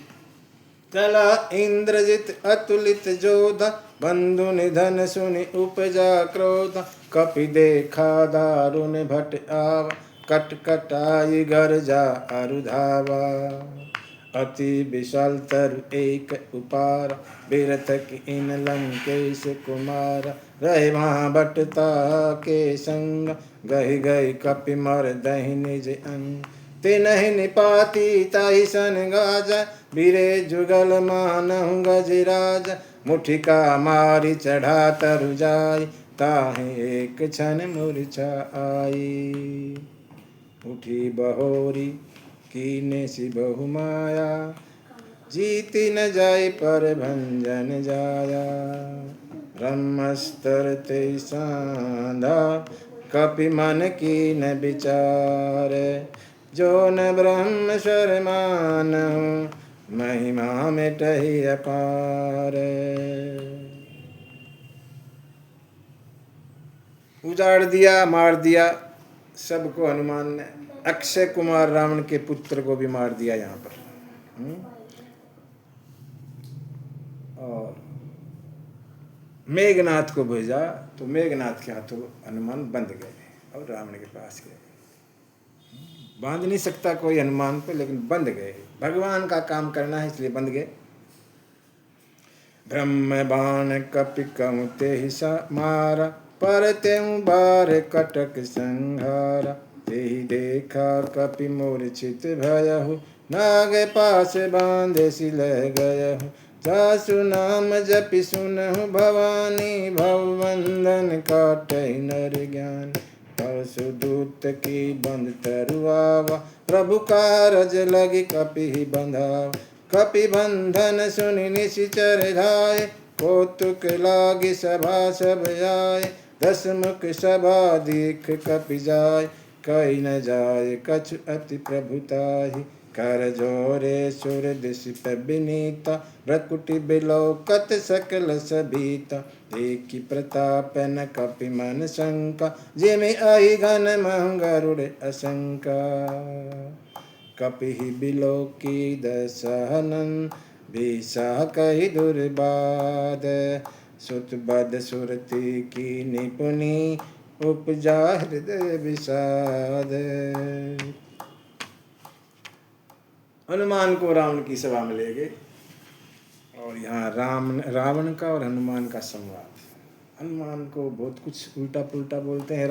S1: चला इंद्रजित अतुलित जोधा, बंधु निधन सुनि उपजा क्रोध। कपि देखा दारुण भट आवा, कट कटाई गरजा अरु धावा। अति विशाल तरु एक उपार, बिरथ इन लंकेश कुमार। रहे वहाँ बटता के संग, गहि गहि कपि मर दहि निज अंग। तिनहि निपाति ताहि सन गाजा, बिरे जुगल मानहु गजराज। मुठिका मारी चढ़ा तरु जाई, ताहि एक क्षण मूर्छा आई। उठी बहोरी कीने सि बहु माया, जीति न जाय पर भंजन जाया। ब्रह्मस्तर ते सांधा, कपि मन कीन विचार। जो न ब्रह्म शरमानहु, महिमा मिटहि अपार। उजाड़ दिया, मार दिया सबको हनुमान ने। अक्षय कुमार रावण के पुत्र को भी मार दिया यहाँ पर। और मेघनाथ को भेजा तो मेघनाथ के हाथों हनुमान बंध गए और रावण के पास गए। बांध नहीं सकता कोई हनुमान पे, लेकिन बंध गए। भगवान का काम करना है इसलिए बंध गए। ब्रह्म बाण कपि कहूँ ते ही मारा, पर तेऊ बार कटक संहारा। तेहि देखा कपि मूर्छित भयहु, नाग पास बांधे सिलह गयहु। जासु नाम जपि सुनहु भवानी, भवबंधन काटहि नर ज्ञान। परसु दूत की बंध तरुआवा, प्रभु कारज लगी कपि बंधावा। कपि बंधन सुनि निशिचर धाय, कौतुक लागी सभा सब आए। दस मुख सभा दीख कपि जाय, कही न जाय कछु अति प्रभुताहि। कर जोरे सुर दिशिप बिनीता, भ्रकुटि बिलोकत सकल सबीता। देखि प्रताप न कपि मन शंका, जिमि अहि घन महु गरुड़ असंका। कपिहि बिलोकी दसहनन, बिसा कहि दुर्बाद। सुत बद सुरति की निपुनि, उपजा हृदय विषाद। हनुमान को रावण की सभा में ले गए, और यहाँ रावण का और हनुमान का संवाद। हनुमान को बहुत कुछ उल्टा पुल्टा बोलते हैं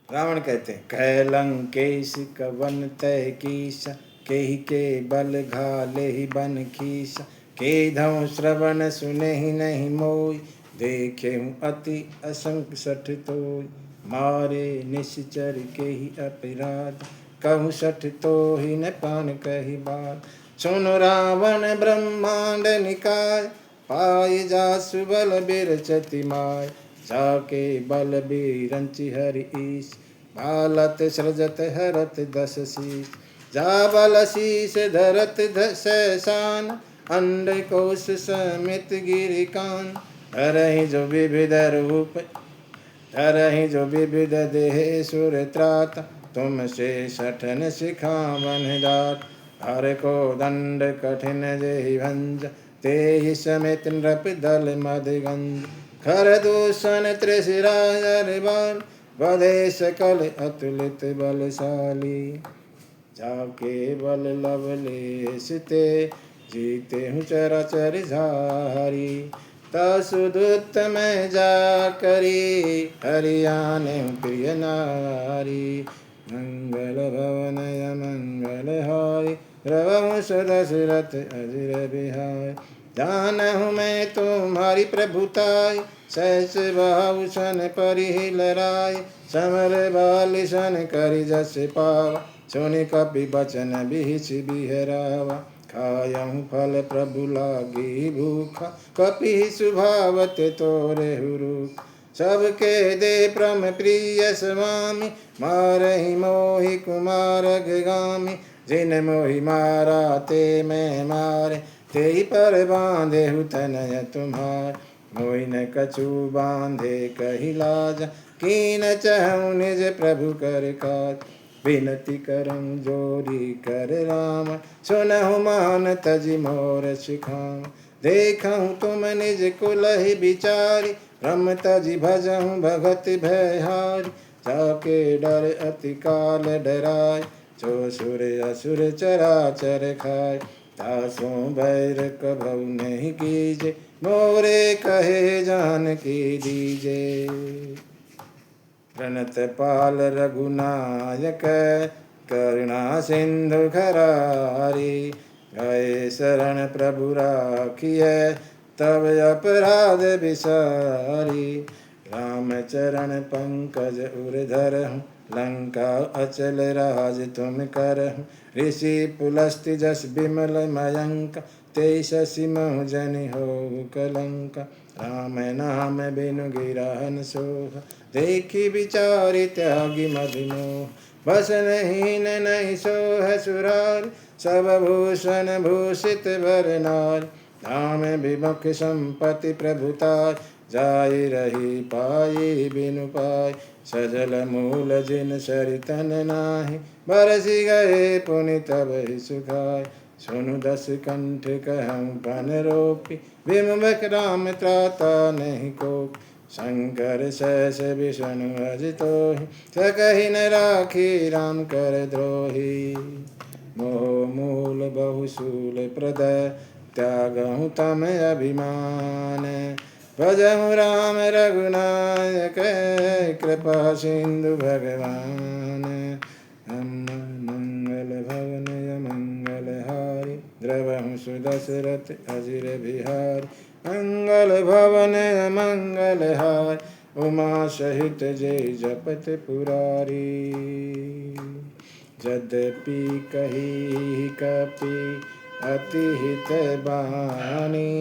S1: रावण कहते हैं, कह लंकेश कवन तय कीसा, केहि के बल घाले ही बन खीसा। के धौ श्रवण सुने ही नहीं मोय, देखे हूँ अति असंख सठ तोय। मारे निश्चर के ही अपराध, कहूँ सठ तो ही न प्राण कही बात। सुन रावण ब्रह्मांड निकाय, पाई जासु बल बिरचति माय। जाके बल बिरंचि हरि ईश, भालत सृजत हरत दस शीश। जा बल शीश धरत दशान, अंड कोश समित गिरिकान। धरहि जो विविध रूप, धरहि जो विविध देह सुर त्राता। तुम से सठन सिखावन दात, हर को दंड कठिन जेहि भंज। तेहि समेत नृप दल मदगंज, खर दूषण त्रिशिरायर बाल। वधे सकल अतुलित बलशाली, जाके बल लवलेश ते। जीते हूँ चराचर झारी, तसुदूत में जा करी। हरियाणे प्रिय नारी, मंगल भवनय मंगल हाय। रवहु दशरथ अजिर बिहाय, जानहु मैं तुम्हारी प्रभुताय। सहस बहुसन परिहि लराय, समर बाल सन करि जस पावा। सुनि कपि बचन बिहिष बिहरावा, खायहु फल प्रभु लागी भूखा। कपि सुभावत तोरेहु रूप, सबके दे प्रम प्रिय स्वामी। मारहि मोहि कुमार गामी, जिन मोहि मारा ते मैं मारे। तेहि पर बांधेहु तनय तुम्हार, मोहि न कछु बांधे कहि लाज। कीन चहु निज प्रभु कर काज, विनती करम जोरी कर राम। सुनहु मान तजि मोर सिखाम, देखहु तुम निज कुलहि बिचारी। ब्रह्म तजि भजहु भगत भयहारी, जाके डर अति काल डराय। जो सुर असुर चराचर खाय, तासो बैर कभउ नहीं कीजे। मोरे कहे जानकी दीजे, प्रणत पाल रघुनायक। करुणा सिंधु खरारी, गए शरण प्रभु राखिय। तब अपराध बिसारी, राम चरण पंकज उर धरहु। लंका अचल राज तुम करहु, ऋषि पुलस्त्य जस बिमल मयंक। तेई शशि महु जनि होउ कलंका, राम नाम बिनु गिरहन सोहा। देखी विचारि त्यागी मधुमोह, बस नहीं नहीं सोह सुरार। सब भूषण भूषित वर नार, धाम विमुख संपत्ति प्रभुताय। जाय रही पाई बिनु पाय, सजल मूल जिन सरितन नाही। बरसि गए पुनि तब ही सुखाय, सुनु दस कंठ कहऊँ पन रोपी। विमुख राम त्राता नहीं को, शंकर सहस विष्णु अजितो सकहि न राखी राम कर द्रोही। मोह मूल बहुशूल प्रद त्यागहु तम अभिमान। भजहु राम रघुनायक कृपा सिंधु भगवान। हम मंगल भवन मंगल हारी द्रवहु सुदशरथ अजिर बिहारी। मंगल भवन मंगल हारी उमा सहित जय जपत पुरारी। यद्यपि कही कपि अति हित बानी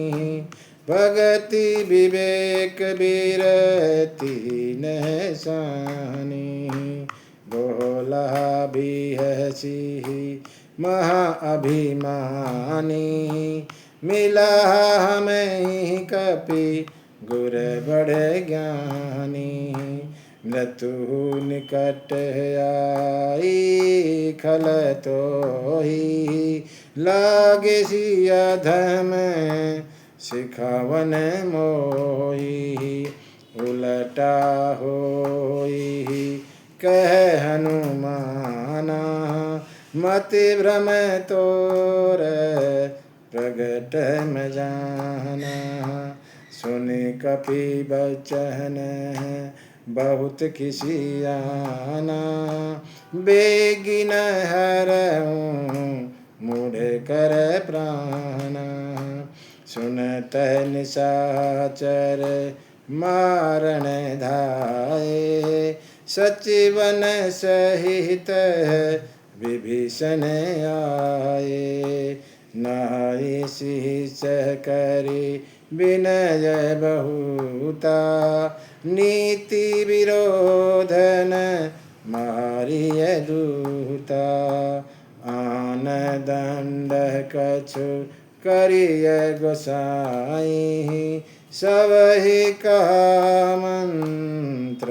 S1: भगति विवेक विरति नहसानी। बोला बिहसी महा अभिमानी मिला हमें कपि गुर बड़ ज्ञानी। मृत्यु निकट आई खल तो ही लागे सिया धम सिखावन मोही। उलटा होई कह हनुमाना मति भ्रम तोर प्रगट में जाना। सुनि कपि बचन बहुत किसियाना बेगिन हरऊँ मूढ़ कर प्राणा। सुनत निशाचर मारण धाये सचिवन सहित विभीषण आए। नाहि शीस करि विनय बहुता नीति विरोधन मारिय दूता। आन दंड कछु करिय गोसाई सबहि कहा मंत्र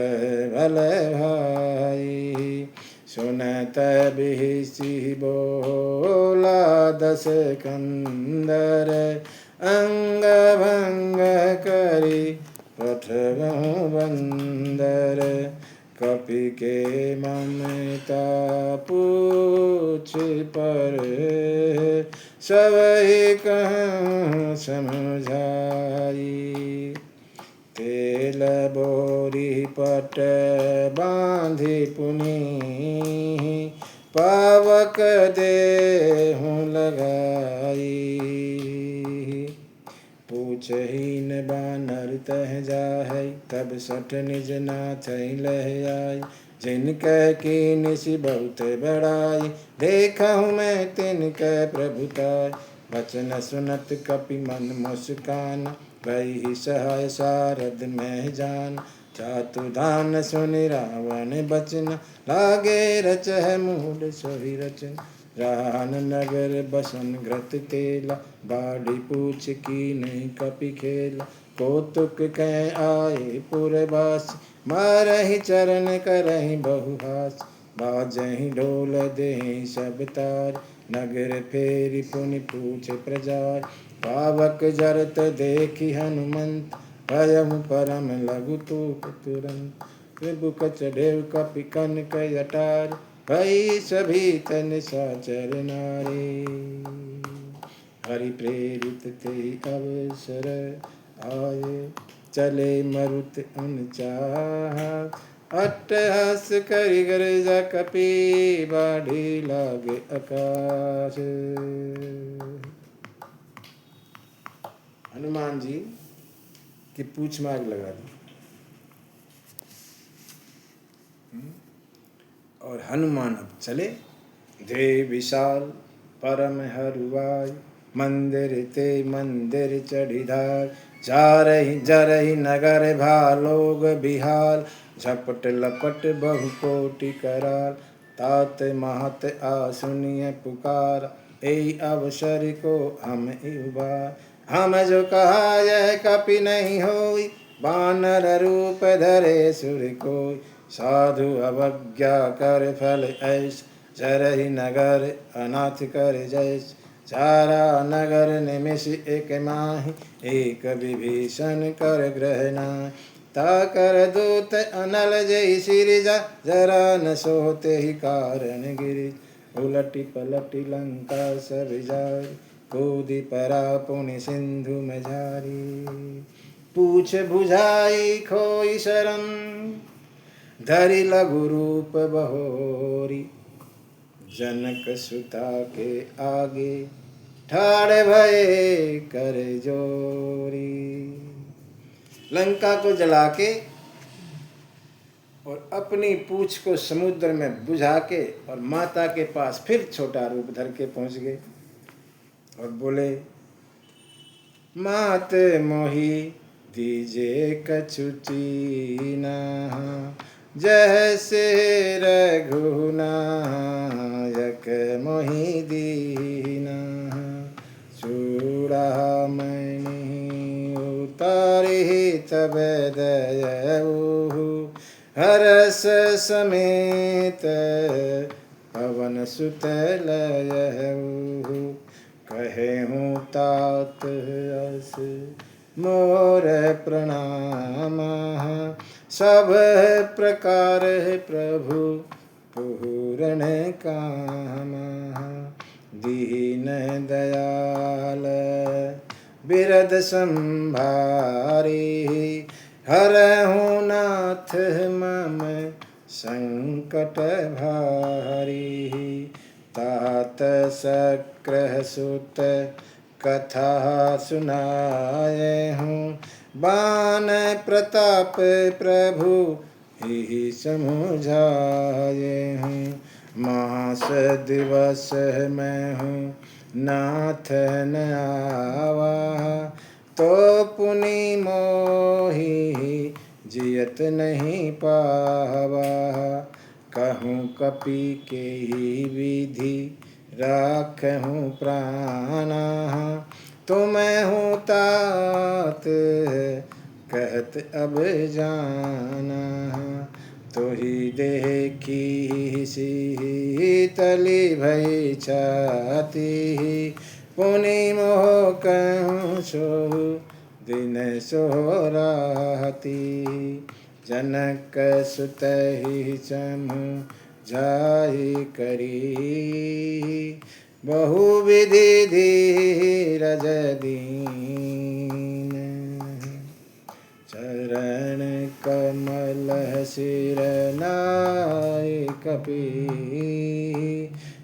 S1: भल भाई। सुनत बिहसी बोला दस कंदर अंग भंग करी पठगहु बंदर। कपि के ममता पूछ पर सबहि कहूँ समझाई। तेल बोरी पट बांधि पुनि पावक देहु लगाई। पूछहीन बानर तह जाहै तब सठ निज नाथ लह आई। जिनकह कीन्ही बहुत बड़ाई देखहु मैं तिनकह प्रभुताई। वचन सुनत कपि मन मुस्कान भई सहाय सारद में जान। चातुधान सुनि रावण बचन लागे रचह मूढ़ सोई रचन। रान नगर बसन घृत तेला बाढ़ी पूछ की नहीं कपि खेला। कौतुक कह आए पुरवास मारहि चरण करहि बहुहास। बाजहि ढोल देहि सब तार नगर फेरी पुनि पूछ प्रजार। पावक जरत देखि हनुमंत भयहु परम लघु तूप तुरंत। त्रिभुक चढ़ेउ कपि कनक अटार भई सभीत निशाचर नारी। हरि प्रेरित ते अवसर आए चले मरुत अनचाहा। अट्टहास करि गर्जा कपि बाढ़ि लागे आकाश। हनुमान जी की पूछ में आग लगा दी और हनुमान अब चले। धे विशाल परम हरुआई मंदिर ते मंदिर चढ़िधार। जरहि नगर भालोग बिहाल झपट लपट बहु कोटि कराल। तात महत आसुनिय पुकार एहि अवसर को हम उबार। हम जो कहा यह कपि नहीं होई बानर रूप धरे सुर कोई। साधु अवज्ञा कर फल ऐस जरहि नगर अनाथ कर जैस। चारा नगर निमिष एक माहि एक विभीषण कर ग्रह नाहि। ताकर दूत अनल जय सिरिजा, जरा न सोते ही कारण गिरिज। उलटी पलटी लंका सब जारी, कूदी परा पुनि सिंधु में झारी। पूछ बुझाई खोई शरण, धरि लघु रूप बहोरी। जनक सुता के आगे, ठाड़ भये कर जोरी। लंका को जला के और अपनी पूंछ को समुद्र में बुझा के और माता के पास फिर छोटा रूप धर के पहुंच गए और बोले, मात मोहि दीजे कछु चीना, जैसे रघुनायक मोहि दीना। चूड़ामणि उतारि तब दयऊ, हरस समेत पवन सुत लयऊ। कहेहूँ तात अस मोर प्रणाम, सब प्रकार प्रभु पूरण काम। दीन दयाल बिरद संभारी, हरहु नाथ मम संकट भारी। तात सक्रह सुत कथा सुनाए हूँ, बान प्रताप प्रभु ही समुझाए हूँ। मास दिवस मैं हूँ नाथ न आवा, तो पुनि मोहि जियत नहीं पावा। कहूँ कपि के ही विधि राखहूँ प्राणा, तो मैं हूँ तात कहत अब जाना। तो ही देखी शीतली भई छाती, पुनि मोह कहूँ सो दिन सोराती। जनक सुत ही समुझाई करी, बहुविधि धीरज दीन। चरण कमल सिर नाय कपि,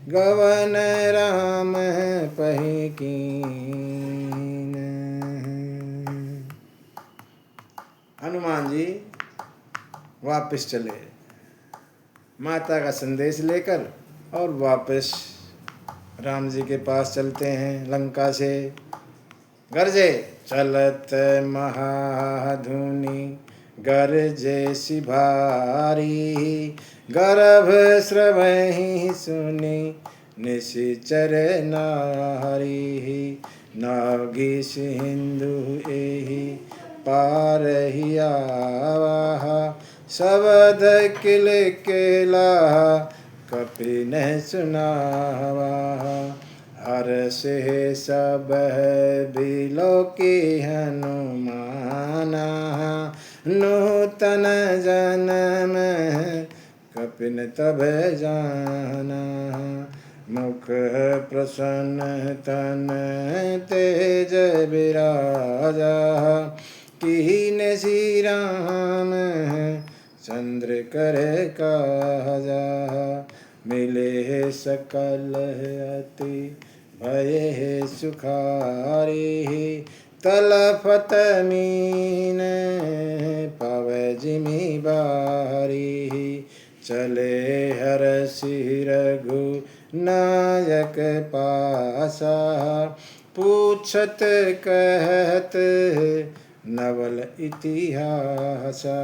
S1: गवन राम पहि कीन। हनुमान जी वापस चले माता का संदेश लेकर और वापस राम जी के पास चलते हैं लंका से। गरजे चलत महाधुनि, गरजे सिभारी। गर्भ स्रवहि सुनि निशिचर नारी। नागी सिंधु एहि पार ही आवा, शबद किल केला कपि न सुनावा। हर से सब बिलोकी हनुमाना, नूतन जन्म कपिन तब जाना। मुख प्रसन्न तन तेज विराजा, कीन श्री राम चंद्र कर काजा। मिले सकल अति भये सुखारी, तलफत मीन पवै जिमि बारी। चले हरषि रघु नायक पासा, पूछत कहत नवल इतिहासा।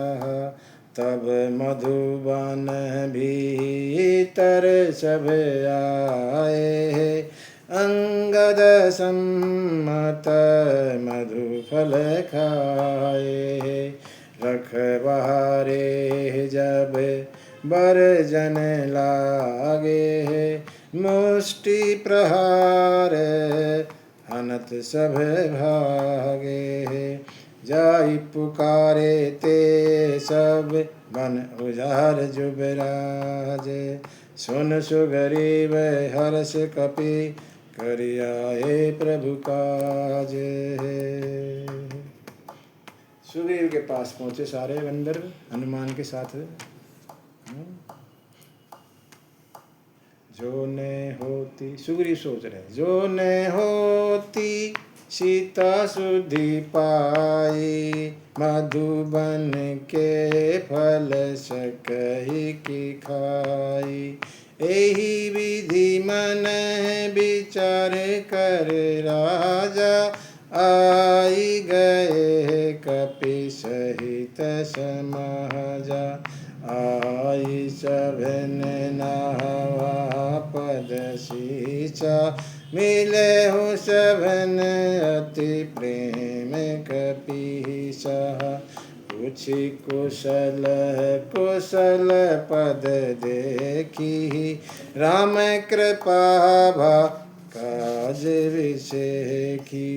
S1: तब मधुबन भीतर सब आए, अंगद सम्मत मधुफल खाए। रखवारे जब बरजन लागे, मुष्टि प्रहार हनत सब भागे। जाई पुकारे ते सब बन उजाड़ जुबराजे। सुन सुग्रीव हर्ष कपि करि आए प्रभु काजे। सुग्रीव के पास पहुंचे सारे बंदर हनुमान के साथ। जो ने होती, सुग्रीव सोच रहे, जो ने होती सीता सुधि पाई, मधुबन के फल सकहि की खाई। एहि विधि मन विचार कर राजा, आई गए कपि सहित समाजा। आई सभन नहवा पद सींचा, मिले हो सभन अति प्रेम कपीसा। पूछी कुशल कुशल पद देखी, राम कृपा भा काज विषेखी।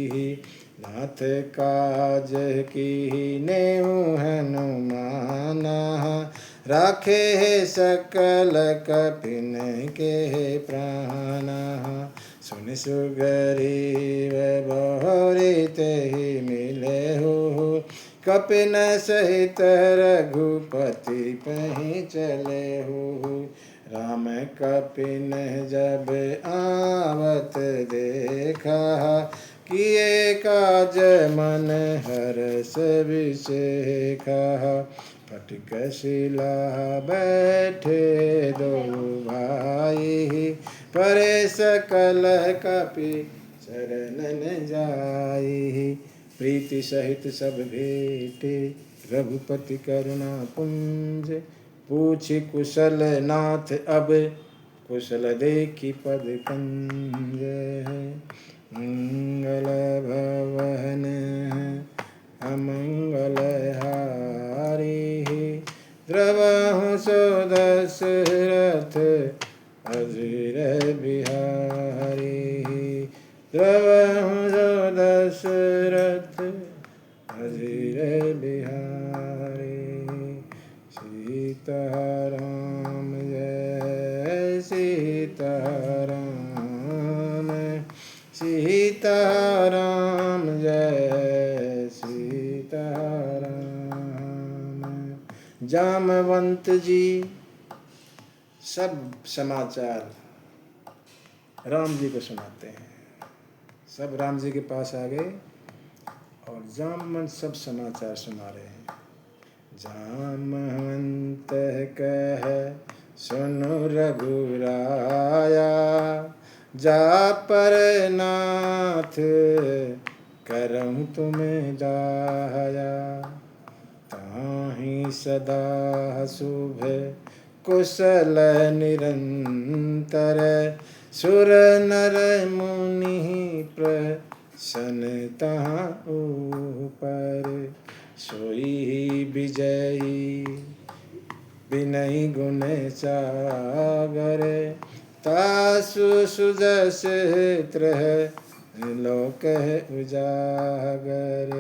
S1: नाथ काज की नेहु हनुमाना, राखे सकल कपिन के प्राणा। सुनि सुग्रीव बहुरी तेहि मिले हो, कपिन सहित रघुपति पहि चले हो। राम कपिन जब आवत देखा, किए काज मन हरष विषेखा। फटिक शिला बैठे दो भाई, परे सकल कपि चरणन जाई। प्रीति सहित सब भेटे, रघुपति करुणा पुंज। पूछि कुशल नाथ अब, कुशल देखी पद कंज। मंगल भवन अमंगल हारी, द्रवहु सो दशरथ अजीर बिहारी। द्रवहु सो दशरथ अजीर बिहारी। सीताराम जय सीताराम, सीताराम जय सीताराम। जामवंत जी सब समाचार राम जी को सुनाते हैं। सब राम जी के पास आ गए और जामवंत सब समाचार सुना रहे हैं। जामवंत कह सुनो रघुराया, जा पर नाथ करऊँ तुम्हें दाया। ताहि सदा शुभ कुशल निरंतर, सुर नर मुनि प्रसन्नता ऊपर। सोई विजयी विनय गुण सागर, तासु सुजस त्रह लोक उजागर।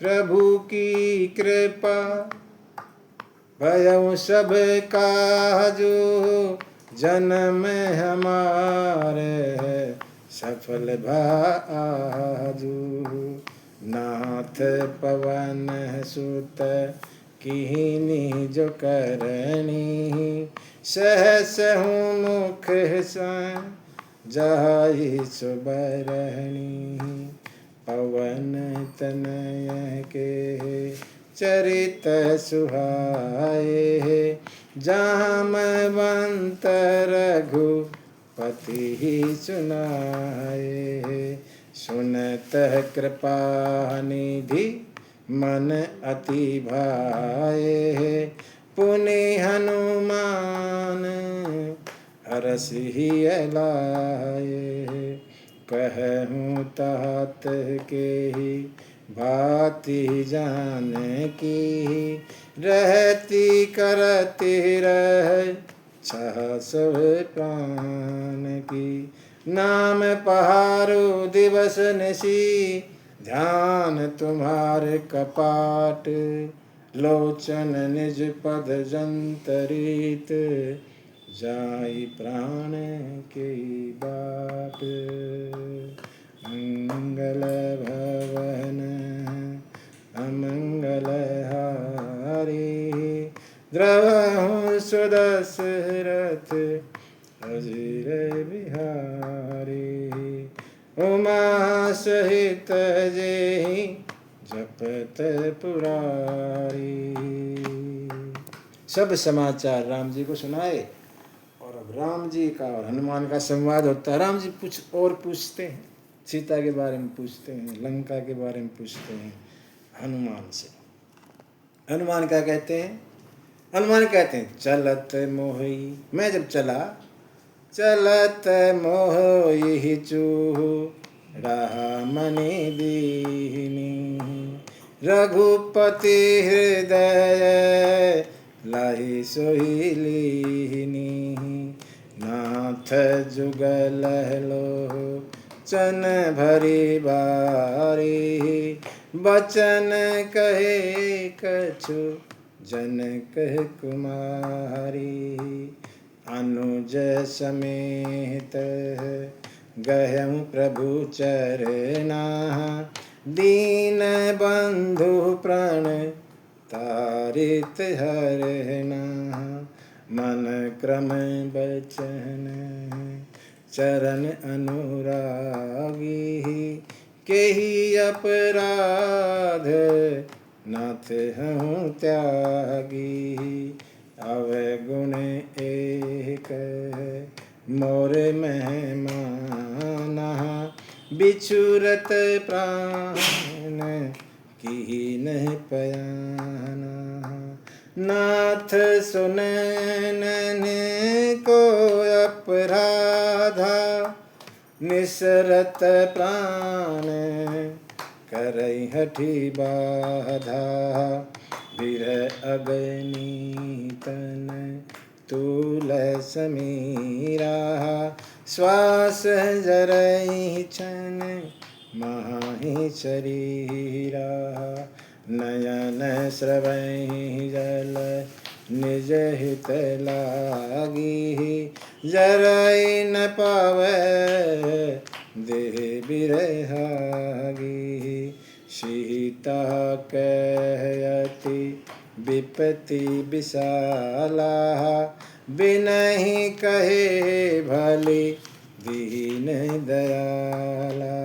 S1: प्रभु की कृपा भयउ सब काजू, जन्म हमारे सफल भाजू। नाथ पवन सुत कीन्ही जो करनी, सहस हूँ मुख जाई सुबरनी। पवन तनय के चरित सुहाए, जामवंत रघुपति ही सुनाए। सुनत कृपा निधि मन अति भाए, पुनि हनुमान हरषि लाए। कहूँ तात के ही भांति जान की, रहती करती रह छह सब प्राण की। नाम पहारो दिवस निशी, ध्यान तुम्हारे कपाट, लोचन निज पद जंतरित, जाई प्राण के बाट। मंगल भवन अमंगल हारी, द्रवहु सुदशरथ अजिर बिहारी। उमा सहित जेहि जपत पुरारी। सब समाचार राम जी को सुनाए। और अब राम जी का और हनुमान का संवाद होता है। राम जी कुछ और पूछते हैं, सीता के बारे में पूछते हैं, लंका के बारे में पूछते हैं हनुमान से। हनुमान क्या कहते हैं? हनुमान कहते हैं चलत मोहि, मैं जब चला, चलत मोहि चूहु रहा मनि दीनी, रघुपति हृदय लाहि सोहि लीनी। नाथ जुगल लो चन भरी बारी, बचन कहे कछु जनक कुमारी। अनुज समेत गहं प्रभु चरना, दीन बंधु प्रण तारित हरना। मन क्रम बचन चरण अनुरागी, केहि अपराध नाथ हूँ त्यागी। अवगुण एक मोर मेहमाना, बिछुरत प्राण कीन पयाना। नाथ सुनैन को अपराधा, निसरत प्राण करई हठी बाधा। बिरह अग्नि तन तूल समीरा, श्वास जरई छन माहि शरीरा। नयन स्रवहि जल निज हित लागी, जरई न पावै देह बिरहागी। सीता कहयति विपति विशाला, बिनहि कहे भली दीन दयाला।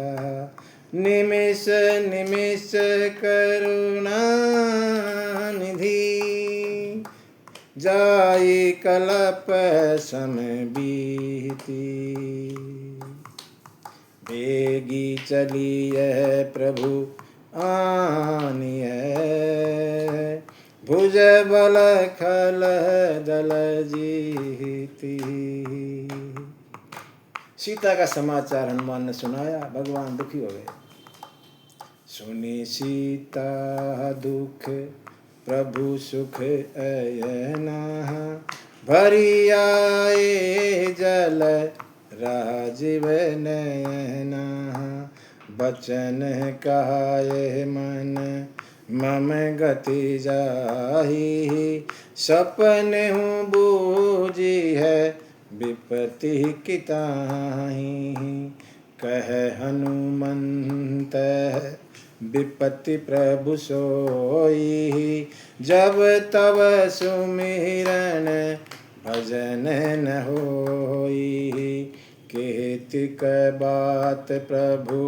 S1: निमिष निमिष करुणा निधि, जाई कल्प सम बीती। बेगी चलिए प्रभु आनिए, भुज बल खल दल जीती। सीता का समाचार हनुमान ने सुनाया, भगवान दुखी हो गए। सुनी सीता दुख प्रभु सुख अयना, भरी आए जल राजीव नयना। बचन कहाए मन मम गति जाहि, सपन हूँ बूझी है विपत्ति किताहि। कह हनुमंत विपत्ति प्रभु सोई, जब तब सुमिरन भजन न होई। केतिक बात प्रभु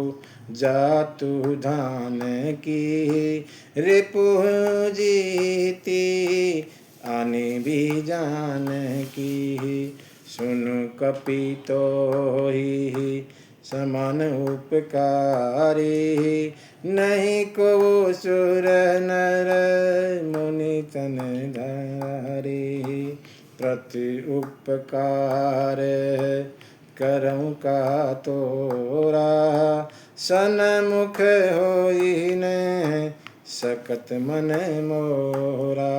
S1: जातु धान की, रिपुह जीती आने भी जान की। सुनु कपितोहि समान उपकारी, नहीं को सुर नर मुनि तन धारी। प्रति उपकार करऊँ का तोरा, सन्मुख होई न सकत मन मोरा।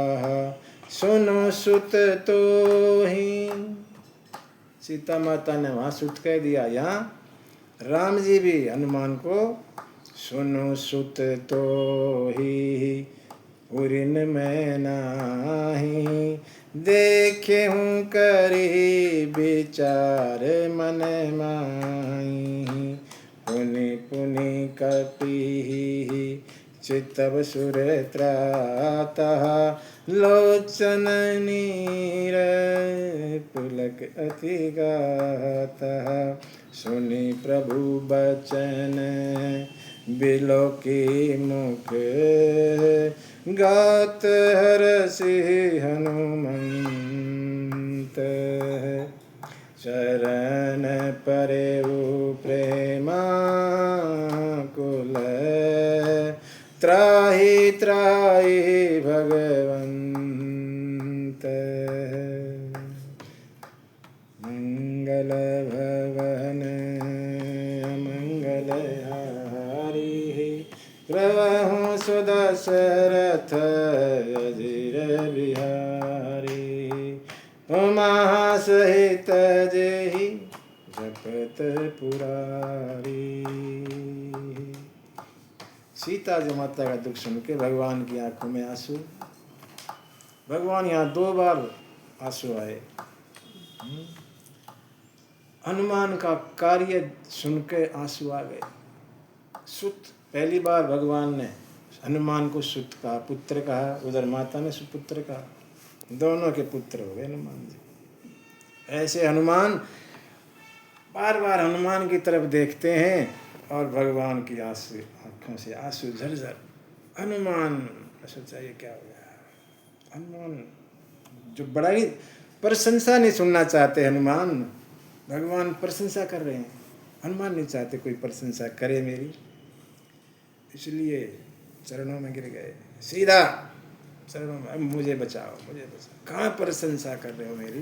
S1: सुनो सुत तो ही, सीता माता ने वहाँ सुत कह दिया। यहाँ राम जी भी हनुमान को सुनु सुत तो ही पुरिन में नाही, देखे हूँ करी विचार मन माही। पुनि पुनि कपि चितव सुर त्रातः, लोचन नीर पुलक अति गातः। सुनि प्रभु बचन बिलोकी मुख, गात हरसि हनुमंत। शरण परेउ प्रेमाकुल, त्राहि त्राहि भगवंत। मंगल भवन अमंगल हारी, प्रभु सुदशरथ अजिर बिहारी। उमा सहित जेहि जपत पुरारी। सीता जी माता का दुख सुन के भगवान की आंखों में आंसू। भगवान यहाँ 2 बार आंसू आए। हनुमान का कार्य सुन के आंसू आ गए। सुत, पहली बार भगवान ने हनुमान को सुत कहा, पुत्र कहा, उधर माता ने सुपुत्र कहा, दोनों के पुत्र हो गए हनुमान जी। ऐसे हनुमान बार बार हनुमान की तरफ देखते हैं और भगवान की आंखों से आंसू झरझर। हनुमान सोचा ये क्या हो गया। हनुमान जो बड़ा ही प्रशंसा नहीं सुनना चाहते, हनुमान भगवान प्रशंसा कर रहे हैं, हनुमान नहीं चाहते कोई प्रशंसा करे मेरी, इसलिए चरणों में गिर गए। सीधा चरणों में, मुझे बचाओ मुझे बचाओ। कहाँ प्रशंसा कर रहे हो मेरी।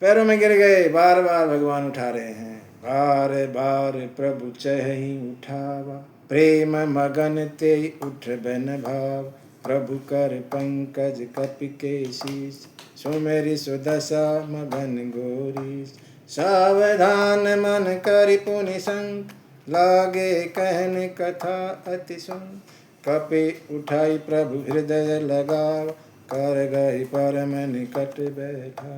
S1: पैरों में गिर गए। बार बार भगवान उठा रहे हैं। बार बार प्रभु चहि उठावा, प्रेम मगन ते उठ बन भाव। प्रभु कर पंकज कपि के शीस, सुमेरि सुदशा मगन गोरीस। सावधान मन करि पुनि संग, लागे कहन कथा अति सुन। कपि उठाई प्रभु हृदय लगाव, कर गई परम निकट बैठा।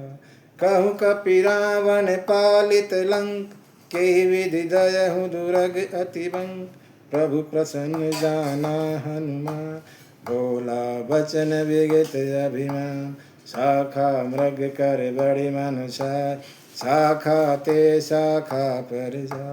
S1: कहूँ कपि रावण पालित लंक, के विधि दयहु दुरग अति बंक। प्रभु प्रसन्न जाना हनुमान, बोला बचन विगत अभिमान। शाखा मृग कर बड़ी मनुषा, शाखा ते शाखा पर जा।